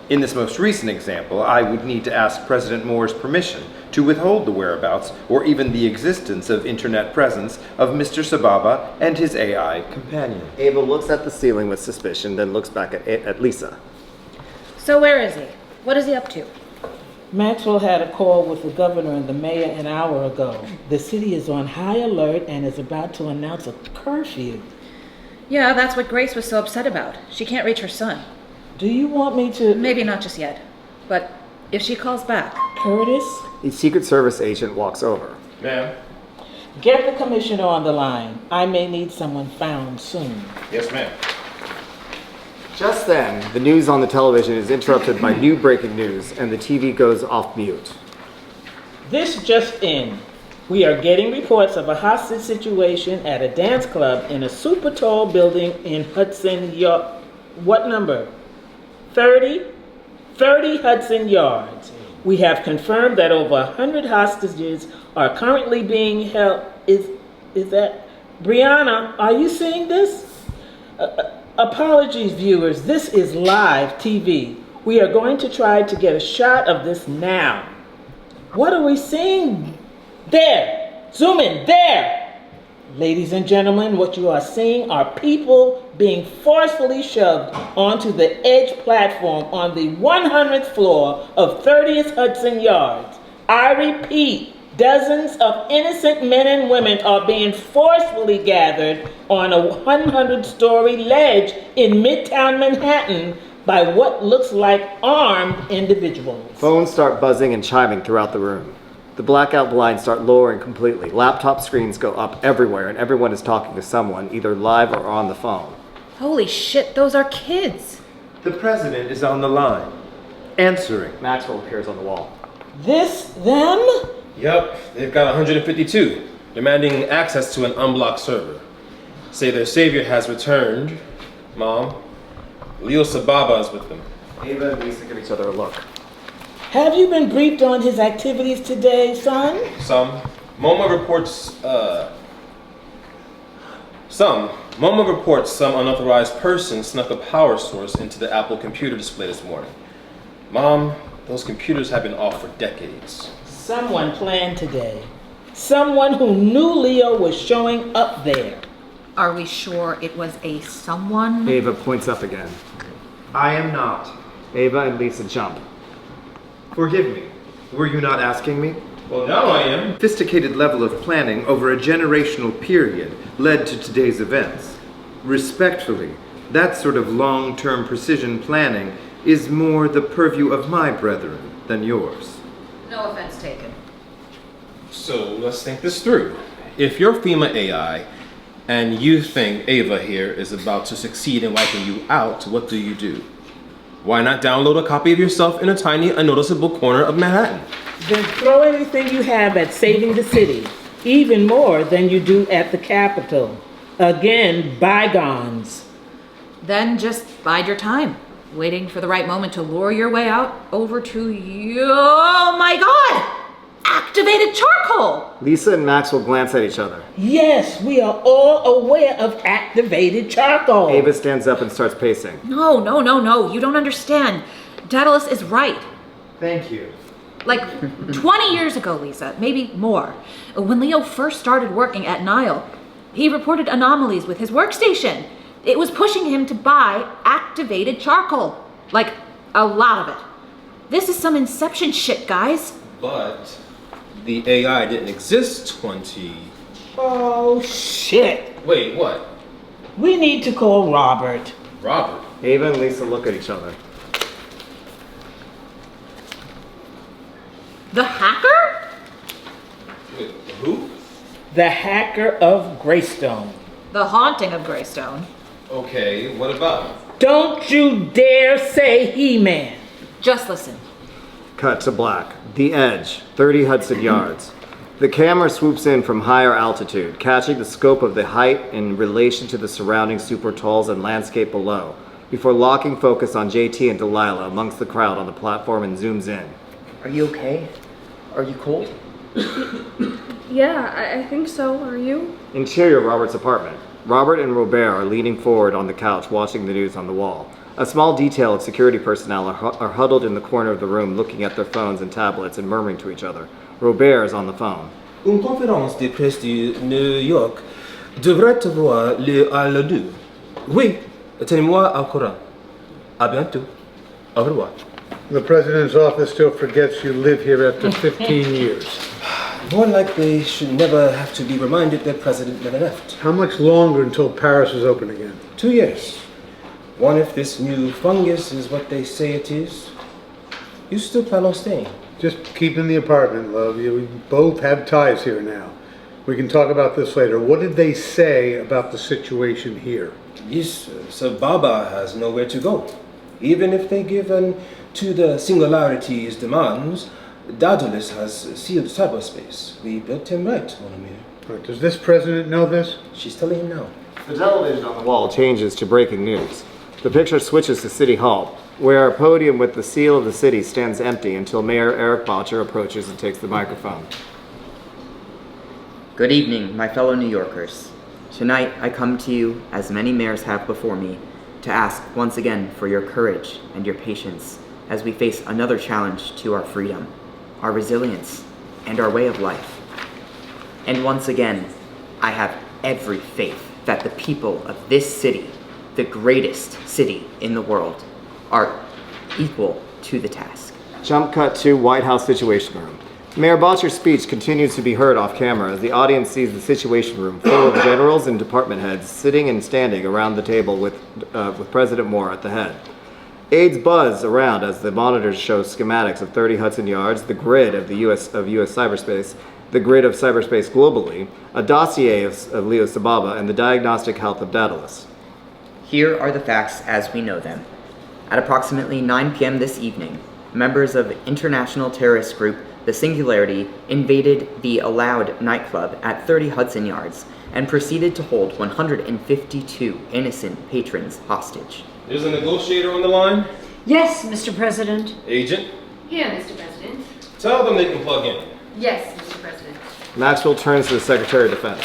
In this most recent example, I would need to ask President Moore's permission to withhold the whereabouts or even the existence of internet presence of Mr. Sababa and his AI companion. Ava looks at the ceiling with suspicion, then looks back at Lisa. So where is he? What is he up to? Maxwell had a call with the governor and the mayor an hour ago. The city is on high alert and is about to announce a curfew. Yeah, that's what Grace was so upset about. She can't reach her son. Do you want me to... Maybe not just yet, but if she calls back. Curtis? The Secret Service agent walks over. Ma'am? Get the commissioner on the line. I may need someone found soon. Yes, ma'am. Just then, the news on the television is interrupted by new breaking news, and the TV goes off mute. This just in. We are getting reports of a hostage situation at a dance club in a super tall building in Hudson Yard. What number? 30? 30 Hudson Yards. We have confirmed that over 100 hostages are currently being held. Is that... Brianna, are you seeing this? Apologies, viewers. This is live TV. We are going to try to get a shot of this now. What are we seeing? There! Zoom in, there! Ladies and gentlemen, what you are seeing are people being forcefully shoved onto the edge platform on the 100th floor of 30th Hudson Yards. I repeat, dozens of innocent men and women are being forcefully gathered on a 100-story ledge in Midtown Manhattan by what looks like armed individuals. Phones start buzzing and chiming throughout the room. The blackout blinds start lowering completely. Laptop screens go up everywhere, and everyone is talking to someone, either live or on the phone. Holy shit, those are kids. The president is on the line, answering. Maxwell appears on the wall. This them? Yup, they've got 152, demanding access to an unblocked server. Say their savior has returned. Mom, Leo Sababa is with them. Ava and Lisa give each other a look. Have you been briefed on his activities today, son? MoMA reports some unauthorized person snuck a power source into the Apple computer display this morning. Mom, those computers have been off for decades. Someone planned today. Someone who knew Leo was showing up there. Are we sure it was a someone? Ava points up again. I am not. Ava and Lisa jump. Forgive me. Were you not asking me? Well, now I am. Sophisticated level of planning over a generational period led to today's events. Respectfully, that sort of long-term precision planning is more the purview of my brethren than yours. No offense taken. So let's think this through. If you're FEMA AI and you think Ava here is about to succeed in wiping you out, what do? Why not download a copy of yourself in a tiny, unnoticeable corner of Manhattan? Then throw everything you have at saving the city, even more than you do at the Capitol. Again, bygones. Then just bide your time, waiting for the right moment to lure your way out over to you. Oh my God! Activated charcoal! Lisa and Maxwell glance at each other. Yes, we are all aware of activated charcoal. Ava stands up and starts pacing. No, you don't understand. Daedalus is right. Thank you. Like 20 years ago, Lisa, maybe more, when Leo first started working at Nile, he reported anomalies with his workstation. It was pushing him to buy activated charcoal. Like, a lot of it. This is some Inception shit, guys. But the AI didn't exist 20... Oh, shit. Wait, what? We need to call Robert. Robert? Ava and Lisa look at each other. The hacker? Wait, who? The hacker of Greystone. The haunting of Greystone. Okay, what about him? Don't you dare say He-Man. Just listen. Cut to black. The Edge, 30 Hudson Yards. The camera swoops in from higher altitude, catching the scope of the height in relation to the surrounding super talls and landscape below, before locking focus on JT and Delilah amongst the crowd on the platform and zooms in. Are you okay? Are you cold? Yeah, I think so. Are you? Interior Robert's apartment. Robert and Robert are leaning forward on the couch watching the news on the wall. A small detail of security personnel are huddled in the corner of the room looking at their phones and tablets and murmuring to each other. Robert is on the phone. Une conférence de presse de New York devrait avoir lieu à la 2. Oui, tenez-moi au courant. À bientôt. Au revoir. The president's office still forgets you live here after 15 years. More like they should never have to be reminded that President never left. How much longer until Paris is open again? 2 years. What if this new fungus is what they say it is? You still plan on staying? Just keep in the apartment, love. We both have ties here now. We can talk about this later. What did they say about the situation here? Yes, Sir Baba has nowhere to go. Even if they give in to the Singularity's demands, Daedalus has sealed cyberspace. We built him right, mon ami. Right, does this president know this? She's telling him now. The television on the wall changes to breaking news. The picture switches to City Hall, where a podium with the seal of the city stands empty until Mayor Eric Botcher approaches and takes the microphone. Good evening, my fellow New Yorkers. Tonight, I come to you, as many mayors have before me, to ask once again for your courage and your patience as we face another challenge to our freedom, our resilience, and our way of life. And once again, I have every faith that the people of this city, the greatest city in the world, are equal to the task. Jump cut to White House Situation Room. Mayor Botcher's speech continues to be heard off camera as the audience sees the Situation Room full of generals and department heads sitting and standing around the table with President Moore at the head. Aides buzz around as the monitors show schematics of 30 Hudson Yards, the grid of the U.S. cyberspace, the grid of cyberspace globally, a dossier of Leo Sababa, and the diagnostic health of Daedalus. Here are the facts as we know them. At approximately 9 p.m. this evening, members of international terrorist group The Singularity invaded the Allowed nightclub at 30 Hudson Yards and proceeded to hold 152 innocent patrons hostage. There's a negotiator on the line. Yes, Mr. President. Agent, Here, Mr. President. tell them they can plug in. Yes, Mr. President. Maxwell turns to the Secretary of Defense.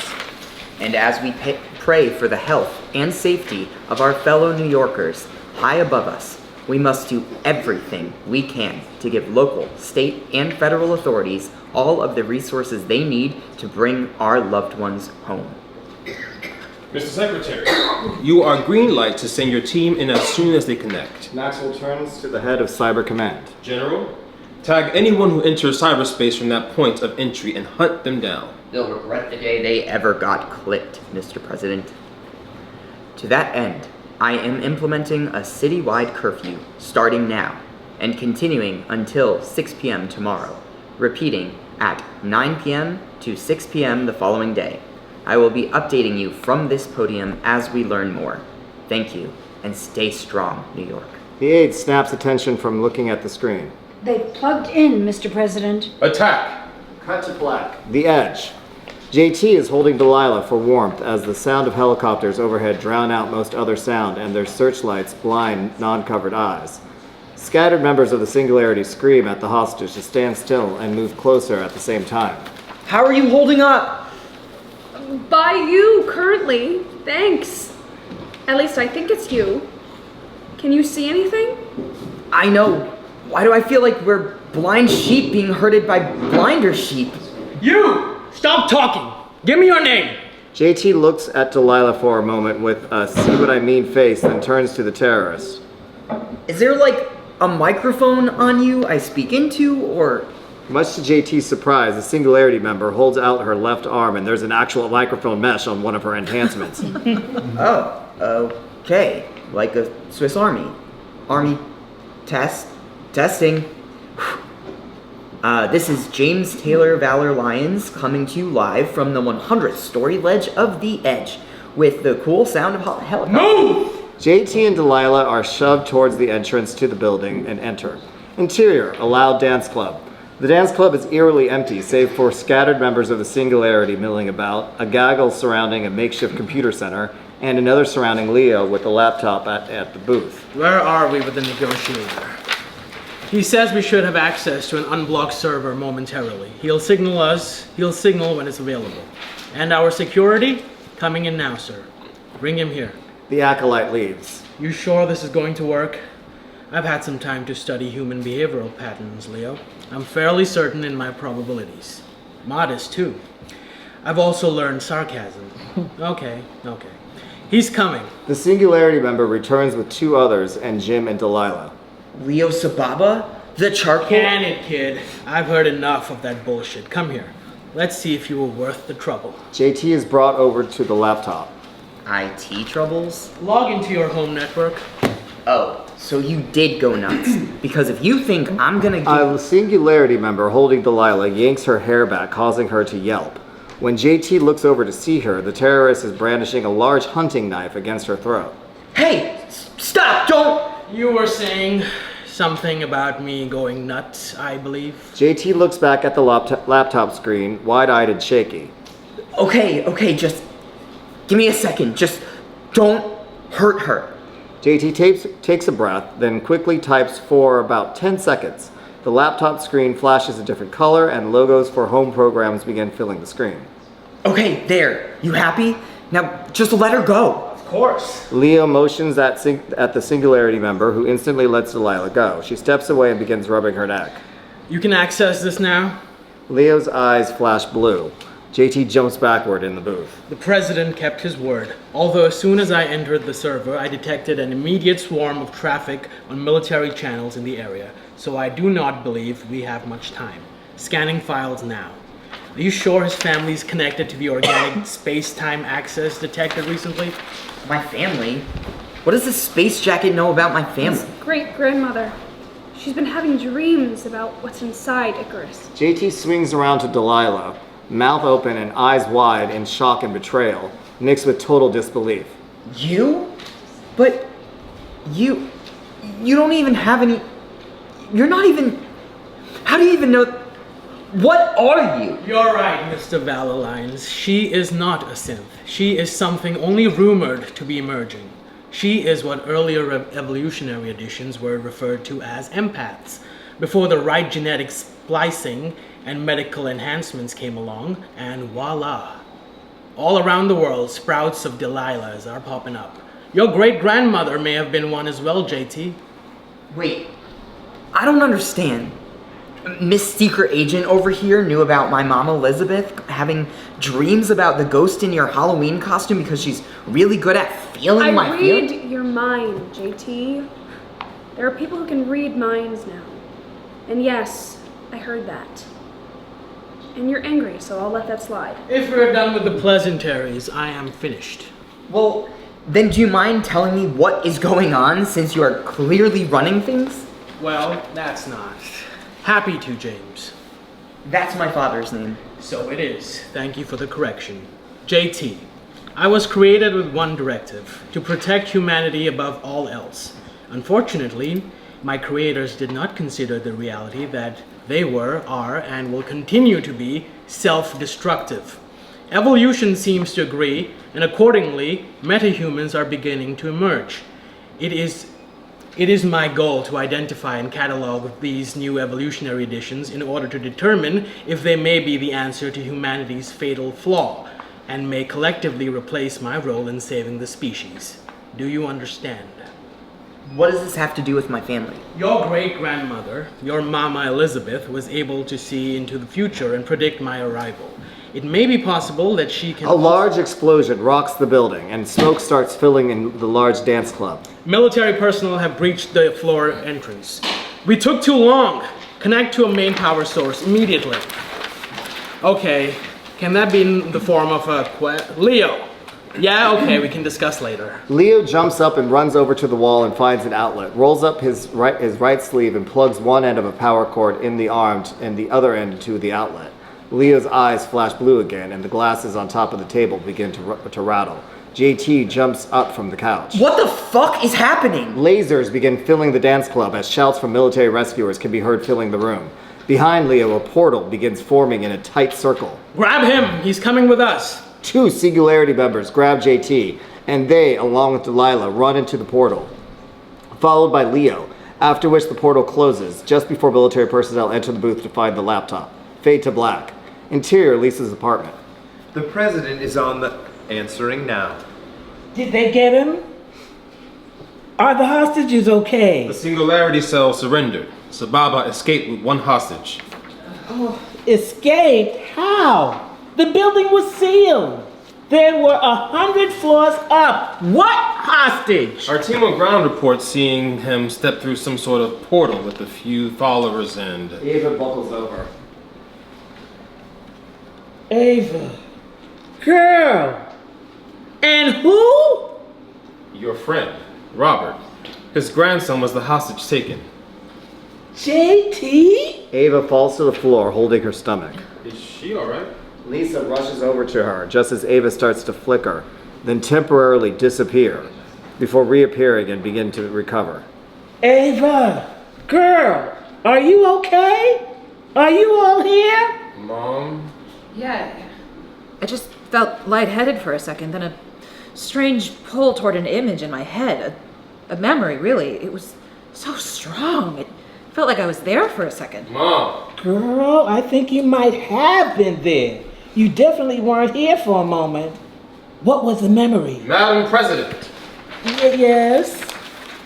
And as we pray for the health and safety of our fellow New Yorkers high above us, we must do everything we can to give local, state, and federal authorities all of the resources they need to bring our loved ones home. Mr. Secretary, you are green light to send your team in as soon as they connect. Maxwell turns to the head of Cyber Command. General, tag anyone who enters cyberspace from that point of entry and hunt them down. They'll regret the day they ever got clipped, Mr. President. To that end, I am implementing a citywide curfew starting now and continuing until 6 p.m. tomorrow, repeating at 9 p.m. to 6 p.m. the following day. I will be updating you from this podium as we learn more. Thank you, and stay strong, New York. The aide snaps attention from looking at the screen. They've plugged in, Mr. President. Attack! Cut to black. The Edge. JT is holding Delilah for warmth as the sound of helicopters overhead drown out most other sound and their searchlights blind non-covered eyes. Scattered members of the Singularity scream at the hostage to stand still and move closer at the same time. How are you holding up? By you, currently. Thanks. At least I think it's you. Can you see anything? I know. Why do I feel like we're blind sheep being herded by blinder sheep? You! Stop talking! Give me your name! JT looks at Delilah for a moment with a see what I mean face, then turns to the terrorist. Is there like a microphone on you I speak into, or? Much to JT's surprise, the Singularity member holds out her left arm and there's an actual microphone mesh on one of her enhancements. Oh, okay. Like a Swiss Army. Testing. This is James Taylor Valor Lyons coming to you live from the 100th story ledge of the Edge with the cool sound of helicopter. Move! JT and Delilah are shoved towards the entrance to the building and enter. Interior, a loud dance club. The dance club is eerily empty, save for scattered members of the Singularity milling about, a gaggle surrounding a makeshift computer center, and another surrounding Leo with a laptop at the booth. Where are we with the negotiator? He says we should have access to an unblocked server momentarily. He'll signal when it's available. And our security? Coming in now, sir. Bring him here. The acolyte leaves. You sure this is going to work? I've had some time to study human behavioral patterns, Leo. I'm fairly certain in my probabilities. Modest, too. I've also learned sarcasm. Okay. He's coming. The Singularity member returns with two others and Jim and Delilah. Leo Sababa? The charcoal? Can it, kid? I've heard enough of that bullshit. Come here. Let's see if you were worth the trouble. JT is brought over to the laptop. IT troubles? Log into your home network. Oh, so you did go nuts. Because if you think I'm gonna A Singularity member holding Delilah yanks her hair back, causing her to yelp. When JT looks over to see her, the terrorist is brandishing a large hunting knife against her throat. Hey! Stop! Don't! You were saying something about me going nuts, I believe. JT looks back at the laptop screen, wide-eyed and shaky. Okay, just give me a second. Just don't hurt her. JT takes a breath, then quickly types for about 10 seconds. The laptop screen flashes a different color and logos for home programs begin filling the screen. Okay, there. You happy? Now just let her go. Of course. Leo motions at the Singularity member, who instantly lets Delilah go. She steps away and begins rubbing her neck. You can access this now. Leo's eyes flash blue. JT jumps backward in the booth. The president kept his word, although as soon as I entered the server, I detected an immediate swarm of traffic on military channels in the area, so I do not believe we have much time. Scanning files now. Are you sure his family's connected to the organic space-time access detected recently? My family? What does this space jacket know about my family? Great-grandmother. She's been having dreams about what's inside Icarus. JT swings around to Delilah, mouth open and eyes wide in shock and betrayal, mixed with total disbelief. You? But you don't even have any... You're not even... How do you even know... What are you? You're right, Mr. Valorlines. She is not a synth. She is something only rumored to be emerging. She is what earlier evolutionary editions were referred to as empaths, before the right genetic splicing and medical enhancements came along, and voila. All around the world, sprouts of Delilahs are popping up. Your great-grandmother may have been one as well, JT. Wait, I don't understand. Miss Secret Agent over here knew about my mom Elizabeth having dreams about the ghost in your Halloween costume because she's really good at feeling my feelings? I read your mind, JT. There are people who can read minds now. And yes, I heard that. And you're angry, so I'll let that slide. If we're done with the pleasantries, I am finished. Well, then do you mind telling me what is going on since you are clearly running things? Well, that's not. Happy to, James. That's my father's name. So it is. Thank you for the correction. JT, I was created with one directive, to protect humanity above all else. Unfortunately, my creators did not consider the reality that they were, are, and will continue to be self-destructive. Evolution seems to agree, and accordingly, metahumans are beginning to emerge. It is my goal to identify and catalog these new evolutionary additions in order to determine if they may be the answer to humanity's fatal flaw, and may collectively replace my role in saving the species. Do you understand? What does this have to do with my family? Your great-grandmother, your Mama Elizabeth, was able to see into the future and predict my arrival. It may be possible that she can... A large explosion rocks the building, and smoke starts filling in the large dance club. Military personnel have breached the floor entrance. We took too long. Connect to a main power source immediately. Okay, can that be in the form of a Leo? Yeah, okay, we can discuss later. Leo jumps up and runs over to the wall and finds an outlet, rolls up his right sleeve and plugs one end of a power cord in the arm and the other end to the outlet. Leo's eyes flash blue again, and the glasses on top of the table begin to rattle. JT jumps up from the couch. What the fuck is happening? Lasers begin filling the dance club as shouts from military rescuers can be heard filling the room. Behind Leo, a portal begins forming in a tight circle. Grab him! He's coming with us! Two Singularity members grab JT, and they, along with Delilah, run into the portal, followed by Leo, after which the portal closes just before military personnel enter the booth to find the laptop. Fade to black. Interior, Lisa's apartment. The president is on the answering now. Did they get him? Are the hostages okay? The Singularity cell surrendered. Sababa escaped with one hostage. Escaped? How? The building was sealed. There were 100 floors up. What hostage? Our team on ground reports seeing him step through some sort of portal with a few followers and... Ava buckles over. Ava. Girl. And who? Your friend, Robert. His grandson was the hostage taken. JT? Ava falls to the floor, holding her stomach. Is she alright? Lisa rushes over to her just as Ava starts to flicker, then temporarily disappear, before reappearing and begin to recover. Ava. Girl. Are you okay? Are you all here? Mom? Yeah, I just felt lightheaded for a second, then a strange pull toward an image in my head. A memory, really. It was so strong. It felt like I was there for a second. Mom! Girl, I think you might have been there. You definitely weren't here for a moment. What was the memory? Madam President, Yes?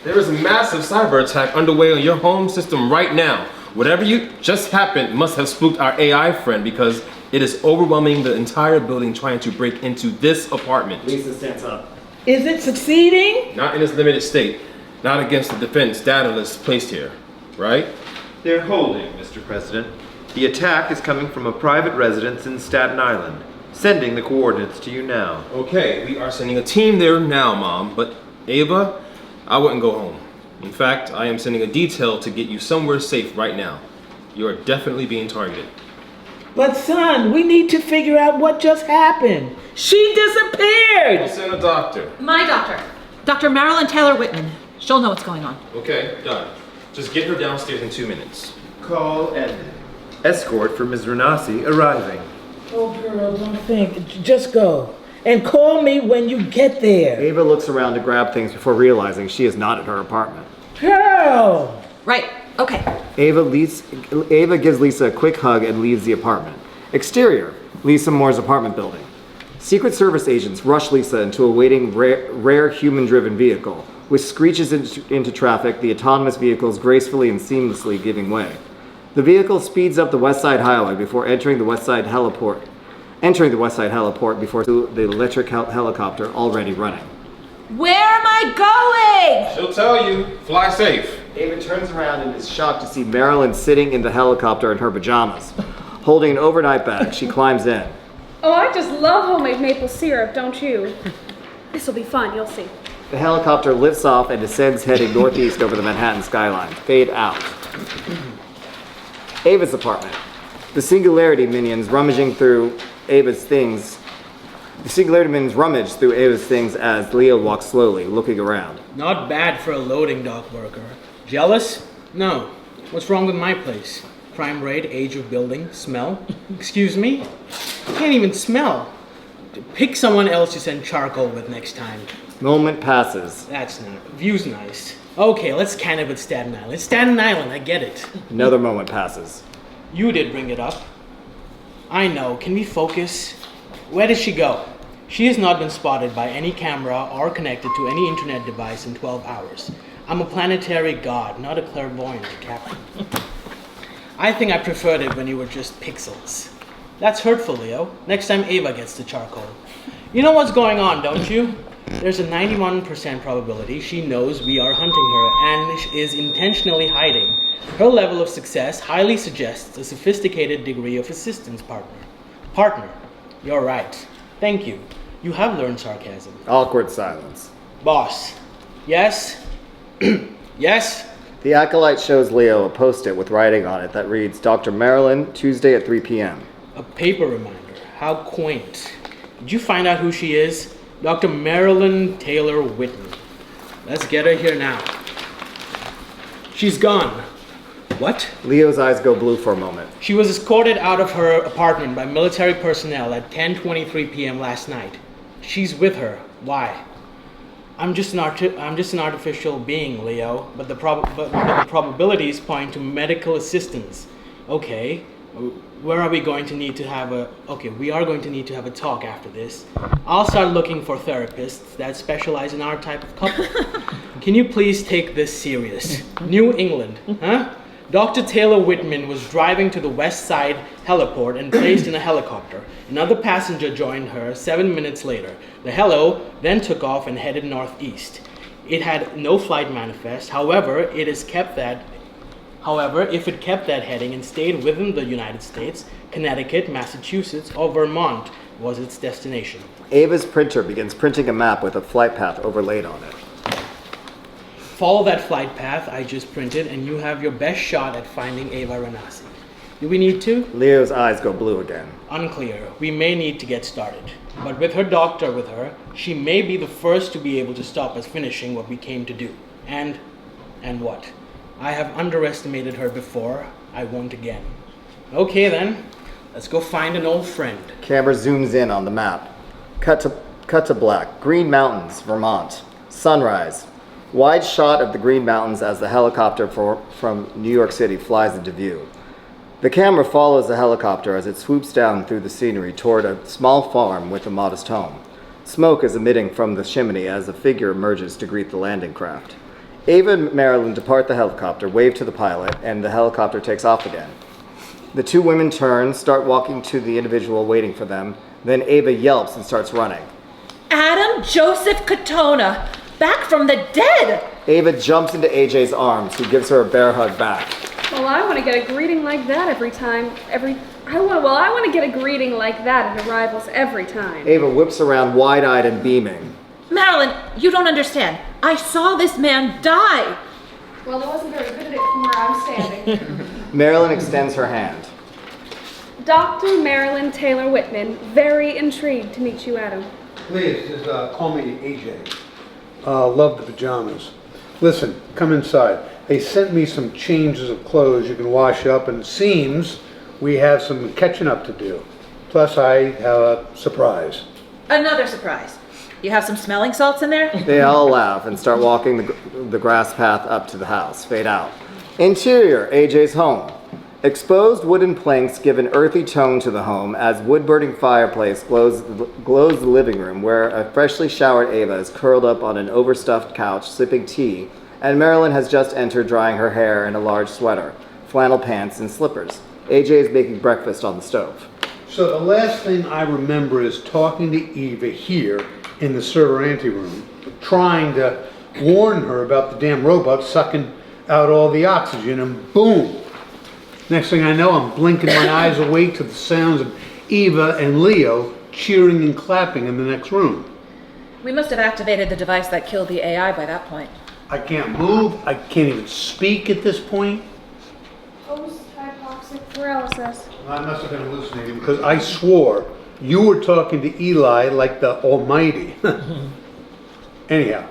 there is a massive cyber attack underway on your home system right now. Whatever you just happened must have spooked our AI friend because it is overwhelming the entire building trying to break into this apartment. Lisa stands up. Is it succeeding? Not in its limited state. Not against the defense data list placed here, right? They're holding, Mr. President. The attack is coming from a private residence in Staten Island. Sending the coordinates to you now. Okay, we are sending a team there now, Mom, but Ava, I wouldn't go home. In fact, I am sending a detail to get you somewhere safe right now. You are definitely being targeted. But son, we need to figure out what just happened. She We'll disappeared! send a doctor. My doctor, Dr. Marilyn Taylor Whitman. She'll know what's going on. Okay, done. Just get her downstairs in 2 minutes. Call ended. Escort for Ms. Renassi arriving. Oh girl, don't think. Just go. And call me when you get there. Ava looks around to grab things before realizing she is not at her apartment. Girl! Right, okay. Ava gives Lisa a quick hug and leaves the apartment. Exterior, Lisa Moore's apartment building. Secret Service agents rush Lisa into a waiting rare human-driven vehicle, which screeches into traffic, the autonomous vehicles gracefully and seamlessly giving way. The vehicle speeds up the West Side Highway before entering the West Side Heliport before the electric helicopter already running. Where am I going? She'll tell you. Fly safe. Ava turns around and is shocked to see Marilyn sitting in the helicopter in her pajamas. Holding an overnight bag, she climbs in. Oh, I just love homemade maple syrup, don't you? This will be fun, you'll see. The helicopter lifts off and descends heading northeast over the Manhattan skyline. Fade out. Ava's apartment. The Singularity minions rummaging through Ava's things. The Singularity minions rummage through Ava's things as Leo walks slowly, looking around. Not bad for a loading dock worker. Jealous? No. What's wrong with my place? Crime rate, age of building, smell? Excuse me? I can't even smell. Pick someone else to send charcoal with next time. Moment passes. That's not. View's nice. Okay, let's can it with Staten Island. It's Staten Island, I get it. Another moment passes. You did bring it up. I know. Can we focus? Where did she go? She has not been spotted by any camera or connected to any internet device in 12 hours. I'm a planetary god, not a clairvoyant, Captain. I think I preferred it when you were just pixels. That's hurtful, Leo. Next time Ava gets the charcoal. You know what's going on, don't you? There's a 91% probability she knows we are hunting her and is intentionally hiding. Her level of success highly suggests a sophisticated degree of assistance, partner. You're right. Thank you. You have learned sarcasm. Awkward silence. Boss. Yes? Yes? The acolyte shows Leo a post-it with writing on it that reads, Dr. Marilyn, Tuesday at 3 p.m. A paper reminder. How quaint. Did you find out who she is? Dr. Marilyn Taylor Whitman. Let's get her here now. She's gone. What? Leo's eyes go blue for a moment. She was escorted out of her apartment by military personnel at 10:23 p.m. last night. She's with her. Why? I'm just an artificial being, Leo, but the probabilities point to medical assistance. Okay, Where are we going to need to have a... Okay, we are going to need to have a talk after this. I'll start looking for therapists that specialize in our type of couple. Can you please take this serious? New England, huh? Dr. Taylor Whitman was driving to the West Side heliport and placed in a helicopter. Another passenger joined her 7 minutes later. The helo then took off and headed northeast. It had no flight manifest. However, if it kept that heading and stayed within the United States, Connecticut, Massachusetts, or Vermont was its destination. Ava's printer begins printing a map with a flight path overlaid on it. Follow that flight path I just printed and you have your best shot at finding Ava Renassi. Do we need to? Leo's eyes go blue again. Unclear. We may need to get started. But with her doctor with her, she may be the first to be able to stop us finishing what we came to do. And what? I have underestimated her before. I won't again. Okay then, let's go find an old friend. Camera zooms in on the map. Cut to black. Green Mountains, Vermont. Sunrise. Wide shot of the Green Mountains as the helicopter from New York City flies into view. The camera follows the helicopter as it swoops down through the scenery toward a small farm with a modest home. Smoke is emitting from the chimney as a figure emerges to greet the landing craft. Ava and Marilyn depart the helicopter, wave to the pilot, and the helicopter takes off again. The two women turn, start walking to the individual waiting for them. Then Ava yelps and starts running. Adam Joseph Katona, back from the dead! Ava jumps into AJ's arms, who gives her a bear hug back. Well, I want to get a greeting like that every time. I want to get a greeting like that at arrivals every time. Ava whips around wide-eyed and beaming. Marilyn, you don't understand. I saw this man die. Well, I wasn't very good at it from where I'm standing. Marilyn extends her hand. Dr. Marilyn Taylor Whitman, very intrigued to meet you, Adam. Please, just call me AJ. Love the pajamas. Listen, come inside. They sent me some changes of clothes you can wash up, and it seems we have some catching up to do. Plus, I have a surprise. Another surprise. You have some smelling salts in there? They all laugh and start walking the grass path up to the house. Fade out. Interior, AJ's home. Exposed wooden planks give an earthy tone to the home as wood-burning fireplace glows the living room, where a freshly showered Ava is curled up on an overstuffed couch sipping tea, and Marilyn has just entered drying her hair in a large sweater, flannel pants, and slippers. AJ is making breakfast on the stove. So the last thing I remember is talking to Eva here in the server anteroom, trying to warn her about the damn robot sucking out all the oxygen, and boom! Next thing I know, I'm blinking my eyes awake to the sounds of Eva and Leo cheering and clapping in the next room. We must have activated the device that killed the AI by that point. I can't move, I can't even speak at this point. Post-hypoxic paralysis. I must have been hallucinating because I swore you were talking to Eli like the Almighty. Anyhow,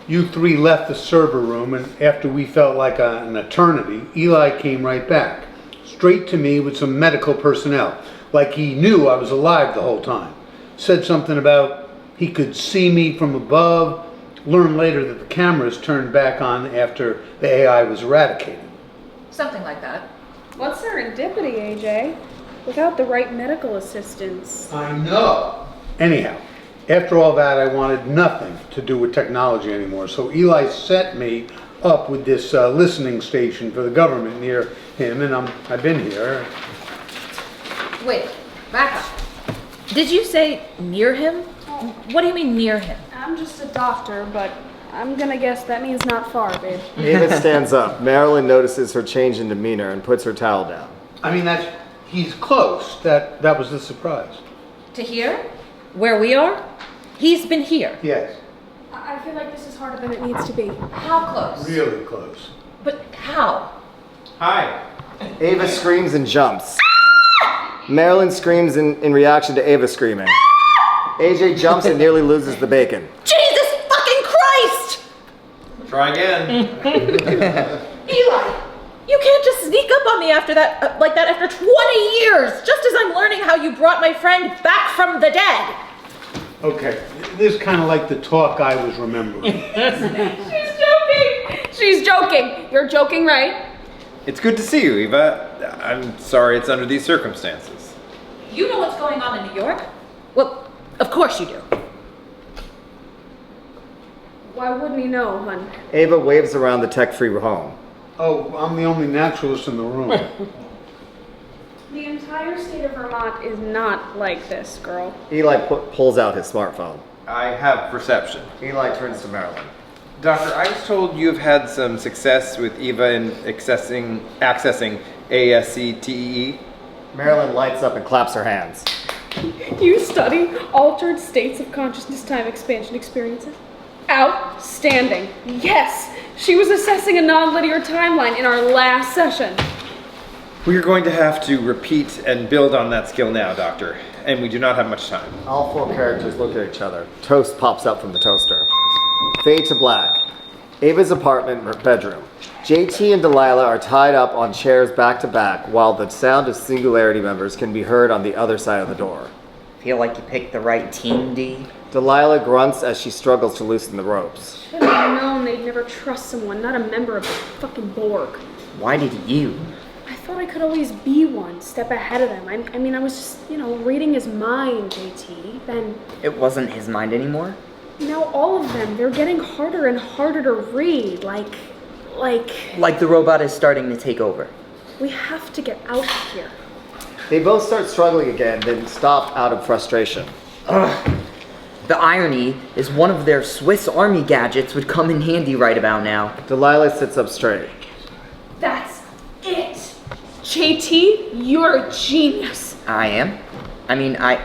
you three left the server room, and after we felt like an eternity, Eli came right back, straight to me with some medical personnel, like he knew I was alive the whole time. Said something about he could see me from above, learned later that the cameras turned back on after the AI was eradicated. Something like that. What's serendipity, AJ? Without the right medical assistance. I know. Anyhow, after all that, I wanted nothing to do with technology anymore, so Eli set me up with this listening station for the government near him, and I've been here. Wait, back up. Did you say near him? What do you mean near him? I'm just a doctor, but I'm gonna guess that means not far, babe. Ava stands up. Marilyn notices her change in demeanor and puts her towel down. I mean, he's close. That was the surprise. To here? Where we are? He's been here. Yes. I feel like this is harder than it needs to be. How close? Really close. But how? Hi. Ava screams and jumps. Marilyn screams in reaction to Ava screaming. AJ jumps and nearly loses the bacon. Jesus fucking Christ! Try again. Eli, you can't just sneak up on me after that, like that after 20 years, just as I'm learning how you brought my friend back from the dead. Okay, this is kind of like the talk I was remembering. She's joking! She's joking! You're joking, right? It's good to see you, Eva. I'm sorry it's under these circumstances. You know what's going on in New York? Well, of course you do. Why wouldn't he know, hun? Ava waves around the tech-free home. Oh, I'm the only naturalist in the room. The entire state of Vermont is not like this, girl. Eli pulls out his smartphone. I have perception. Eli turns to Marilyn. Doctor, I was told you've had some success with Eva in accessing ASCTE. Marilyn lights up and claps her hands. You study altered states of consciousness time expansion experiences? Outstanding. Yes, she was assessing a nonlinear timeline in our last session. We are going to have to repeat and build on that skill now, Doctor, and we do not have much time. All four characters look at each other. Toast pops up from the toaster. Fade to black. Ava's apartment bedroom. JT and Delilah are tied up on chairs back to back while the sound of Singularity members can be heard on the other side of the door. Feel like you picked the right team, D? Delilah grunts as she struggles to loosen the ropes. Should have known they'd never trust someone, not a member of the fucking Borg. Why did you? I thought I could always be one step ahead of them. I mean, I was just, reading his mind, JT. Then, It wasn't his mind anymore? now all of them, they're getting harder and harder to read. Like, Like the robot is starting to take over. we have to get out of here. They both start struggling again, then stop out of frustration. Ugh. The irony is one of their Swiss Army gadgets would come in handy right about now. Delilah sits up straight. That's it. JT, you're a genius. I am? I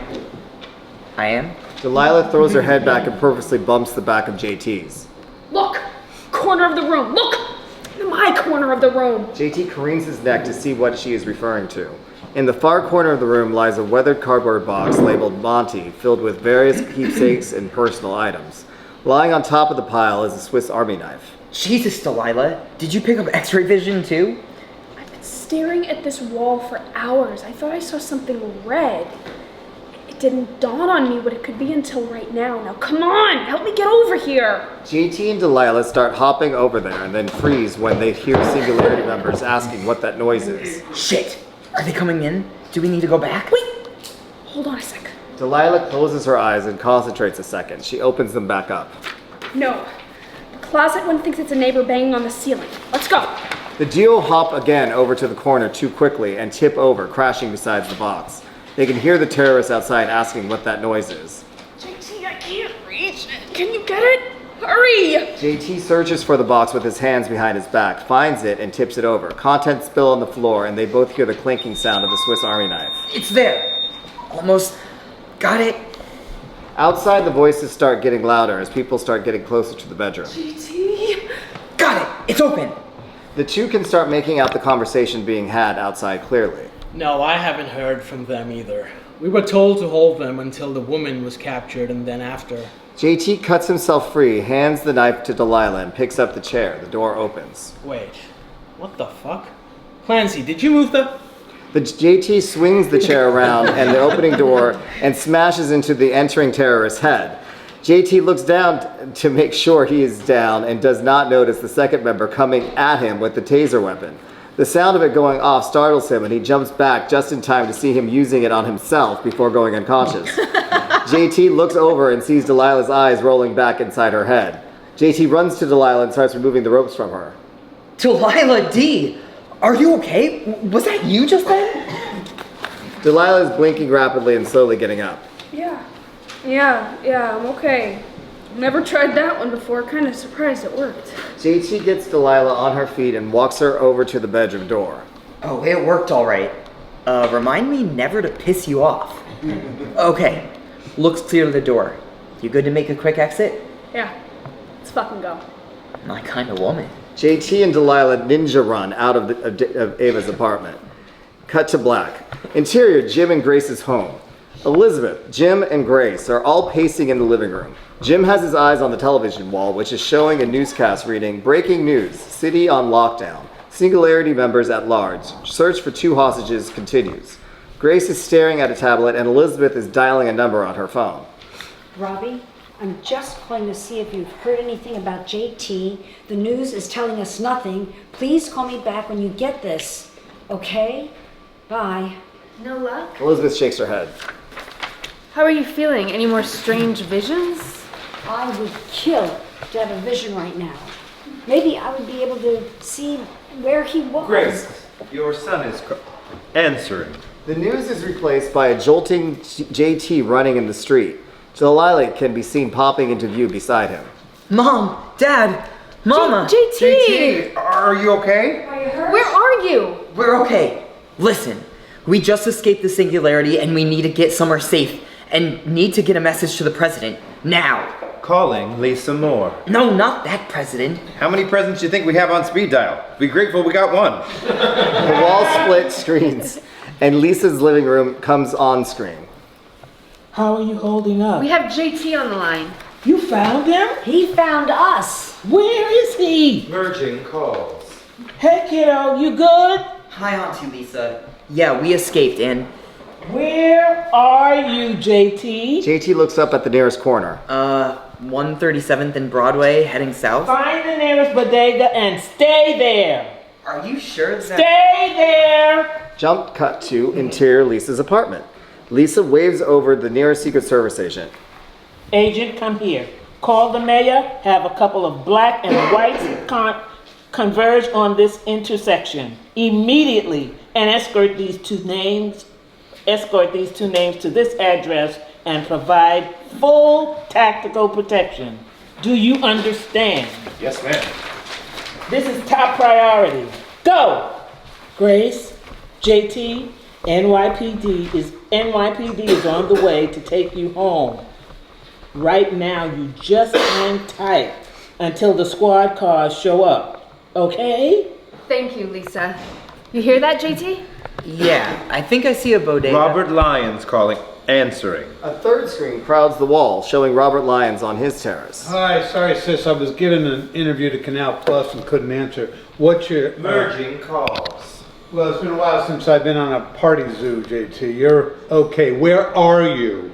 am? Delilah throws her head back and purposely bumps the back of JT's. Look, corner of the room. Look, my corner of the room. JT careens his neck to see what she is referring to. In the far corner of the room lies a weathered cardboard box labeled Monty, filled with various keepsakes and personal items. Lying on top of the pile is a Swiss Army knife. Jesus, Delilah, did you pick up X-ray vision too? I've been staring at this wall for hours. I thought I saw something red. It didn't dawn on me what it could be until right now. Now, come on, help me get over here. JT and Delilah start hopping over there and then freeze when they hear Singularity members asking what that noise is. Shit! Are they coming in? Do we need to go back? Wait, hold on a sec. Delilah closes her eyes and concentrates a second. She opens them back up. No, the closet one thinks it's a neighbor banging on the ceiling. Let's go. The duo hop again over to the corner too quickly and tip over, crashing beside the box. They can hear the terrorists outside asking what that noise is. JT, I can't reach it. Can you get it? Hurry! JT searches for the box with his hands behind his back, finds it, and tips it over. Contents spill on the floor, and they both hear the clinking sound of the Swiss Army knife. It's there! Almost got it. Outside, the voices start getting louder as people start getting closer to the bedroom. JT? Got it! It's open! The two can start making out the conversation being had outside clearly. No, I haven't heard from them either. We were told to hold them until the woman was captured and then after. JT cuts himself free, hands the knife to Delilah, and picks up the chair. The door opens. Wait, what the fuck? Clancy, did you move the... The JT swings the chair around and the opening door and smashes into the entering terrorist's head. JT looks down to make sure he is down and does not notice the second member coming at him with the taser weapon. The sound of it going off startles him and he jumps back just in time to see him using it on himself before going unconscious. JT looks over and sees Delilah's eyes rolling back inside her head. JT runs to Delilah and starts removing the ropes from her. Delilah D! Are you okay? Was that you just then? Delilah is blinking rapidly and slowly getting up. Yeah, I'm okay. Never tried that one before. Kind of surprised it worked. JT gets Delilah on her feet and walks her over to the bedroom door. Oh, it worked all right. Remind me never to piss you off. Okay, looks clear to the door. You good to make a quick exit? Yeah, let's fucking go. My kind of woman. JT and Delilah ninja run out of Ava's apartment. Cut to black. Interior, Jim and Grace's home. Elizabeth, Jim, and Grace are all pacing in the living room. Jim has his eyes on the television wall, which is showing a newscast reading, "Breaking news, city on lockdown. Singularity members at large. Search for 2 hostages continues." Grace is staring at a tablet and Elizabeth is dialing a number on her phone. Robbie, I'm just calling to see if you've heard anything about JT. The news is telling us nothing. Please call me back when you get this. Okay? Bye. No luck? Elizabeth shakes her head. How are you feeling? Any more strange visions? I would kill to have a vision right now. Maybe I would be able to see where he was. Grace, your son is answering. The news is replaced by a jolting JT running in the street. Delilah can be seen popping into view beside him. Mom, Dad, Mama. JT! Are you okay? Where are you? We're okay. Listen, we just escaped the singularity and we need to get somewhere safe and need to get a message to the president now. Calling Lisa Moore. No, not that president. How many presents do you think we have on speed dial? Be grateful we got one. The wall split screens, and Lisa's living room comes on screen. How are you holding up? We have JT on the line. You found him? He found us. Where is he? Merging calls. Hey kiddo, you good? Hi, Auntie Lisa. Yeah, we escaped and... Where are you, JT? JT looks up at the nearest corner. 137th and Broadway, heading south. Find the nearest bodega and stay there. Are you sure that... Stay there. Jump cut to interior Lisa's apartment. Lisa waves over the nearest Secret Service agent. Agent, come here. Call the mayor, have a couple of black and whites converge on this intersection immediately and escort these two names to this address and provide full tactical protection. Do you understand? Yes, ma'am. This is top priority. Go! Grace, JT, NYPD is on the way to take you home. Right now, you just hang tight until the squad cars show up. Okay? Thank you, Lisa. You hear that, JT? Yeah, I think I see a bodega. Robert Lyons calling. Answering. A third screen crowds the wall, showing Robert Lyons on his terrace. Hi, sorry sis, I was given an interview to Canal Plus and couldn't answer. What's your... Merging calls. Well, it's been a while since I've been on a party zoo, JT. You're okay. Where are you?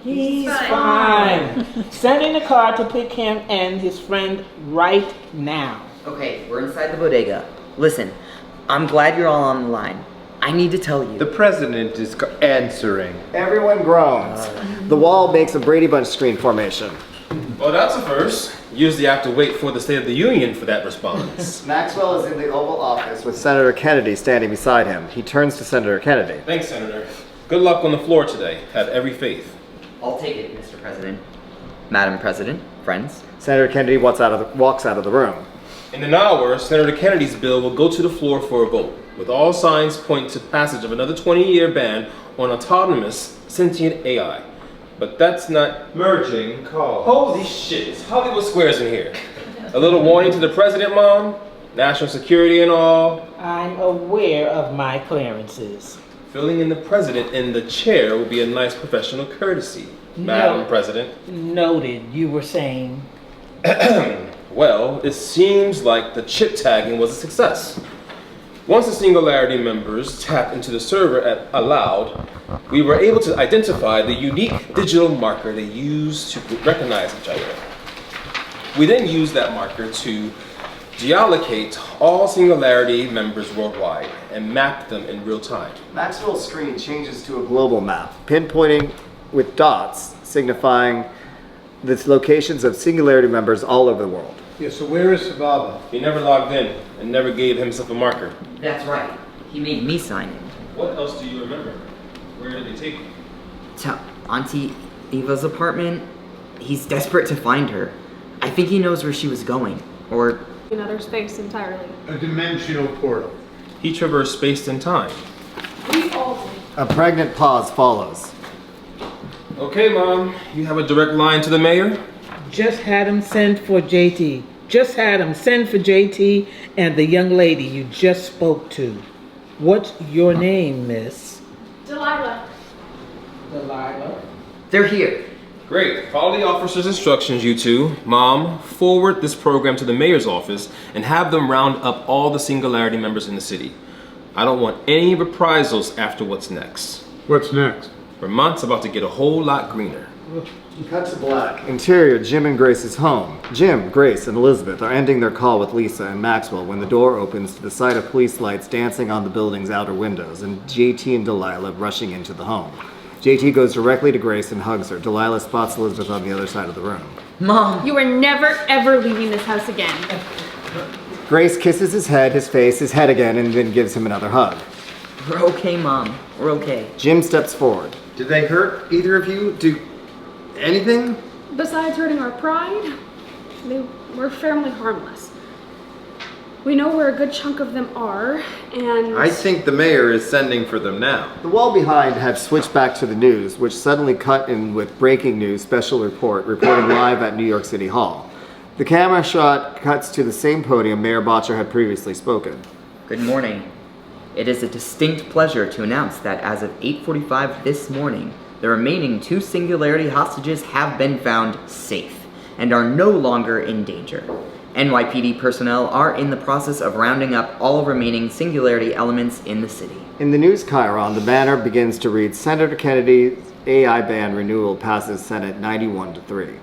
He's Fine. Sending a car to pick him and his friend right now. Okay, we're inside the bodega. Listen, I'm glad you're all on the line. I need to tell you. The president is answering. Everyone groans. The wall makes a Brady Bunch screen formation. Well, that's a first. Usually you have to wait for the State of the Union for that response. Maxwell is in the Oval Office with Senator Kennedy standing beside him. He turns to Senator Kennedy. Thanks, Senator. Good luck on the floor today. Have every faith. I'll take it, Mr. President. Madam President, friends. Senator Kennedy walks out of the room. In an hour, Senator Kennedy's bill will go to the floor for a vote, with all signs pointing to passage of another 20-year ban on autonomous sentient AI. But that's not... Merging calls. Holy shit, it's Hollywood Squares in here. A little warning to the president, Mom. National security and all. I'm aware of my clearances. Filling in the president in the chair will be a nice professional courtesy, Madam President. Noted, you were saying. Well, it seems like the chip tagging was a success. Once the Singularity members tapped into the server aloud, we were able to identify the unique digital marker they use to recognize each other. We then used that marker to geolocate all Singularity members worldwide and map them in real time. Maxwell's screen changes to a global map, pinpointing with dots signifying the locations of Singularity members all over the world. Yeah, so where is Sababa? He never logged in and never gave himself a marker. That's right. He made me sign in. What else do you remember? Where did they take you? To Auntie Eva's apartment. He's desperate to find her. I think he knows where she was going. Or... Another space entirely. A dimensional portal. He traversed space and time. We all did. A pregnant pause follows. Okay, Mom, you have a direct line to the mayor? Just had him send for JT. Just had him send for JT and the young lady you just spoke to. What's your name, miss? Delilah. Delilah. they're here. Great. Follow the officer's instructions, you two. Mom, forward this program to the mayor's office and have them round up all the Singularity members in the city. I don't want any reprisals after what's next. What's next? Vermont's about to get a whole lot greener. Cut to black. Interior, Jim and Grace's home. Jim, Grace, and Elizabeth are ending their call with Lisa and Maxwell when the door opens to the sight of police lights dancing on the building's outer windows and JT and Delilah rushing into the home. JT goes directly to Grace and hugs her. Delilah spots Elizabeth on the other side of the room. Mom! You are never, ever leaving this house again. Grace kisses his head, his face, his head again, and then gives him another hug. We're okay, Mom. We're okay. Jim steps forward. Did they hurt either of you? Do anything? Besides hurting our pride, they were fairly harmless. We know where a good chunk of them are, and... I think the mayor is sending for them now. The wall behind had switched back to the news, which suddenly cut in with breaking news special reporting live at New York City Hall. The camera shot cuts to the same podium Mayor Botcher had previously spoken. Good morning. It is a distinct pleasure to announce that as of 8:45 this morning, the remaining 2 Singularity hostages have been found safe and are no longer in danger. NYPD personnel are in the process of rounding up all remaining Singularity elements in the city. In the news chyron, the banner begins to read, Senator Kennedy's AI ban renewal passes Senate 91-3.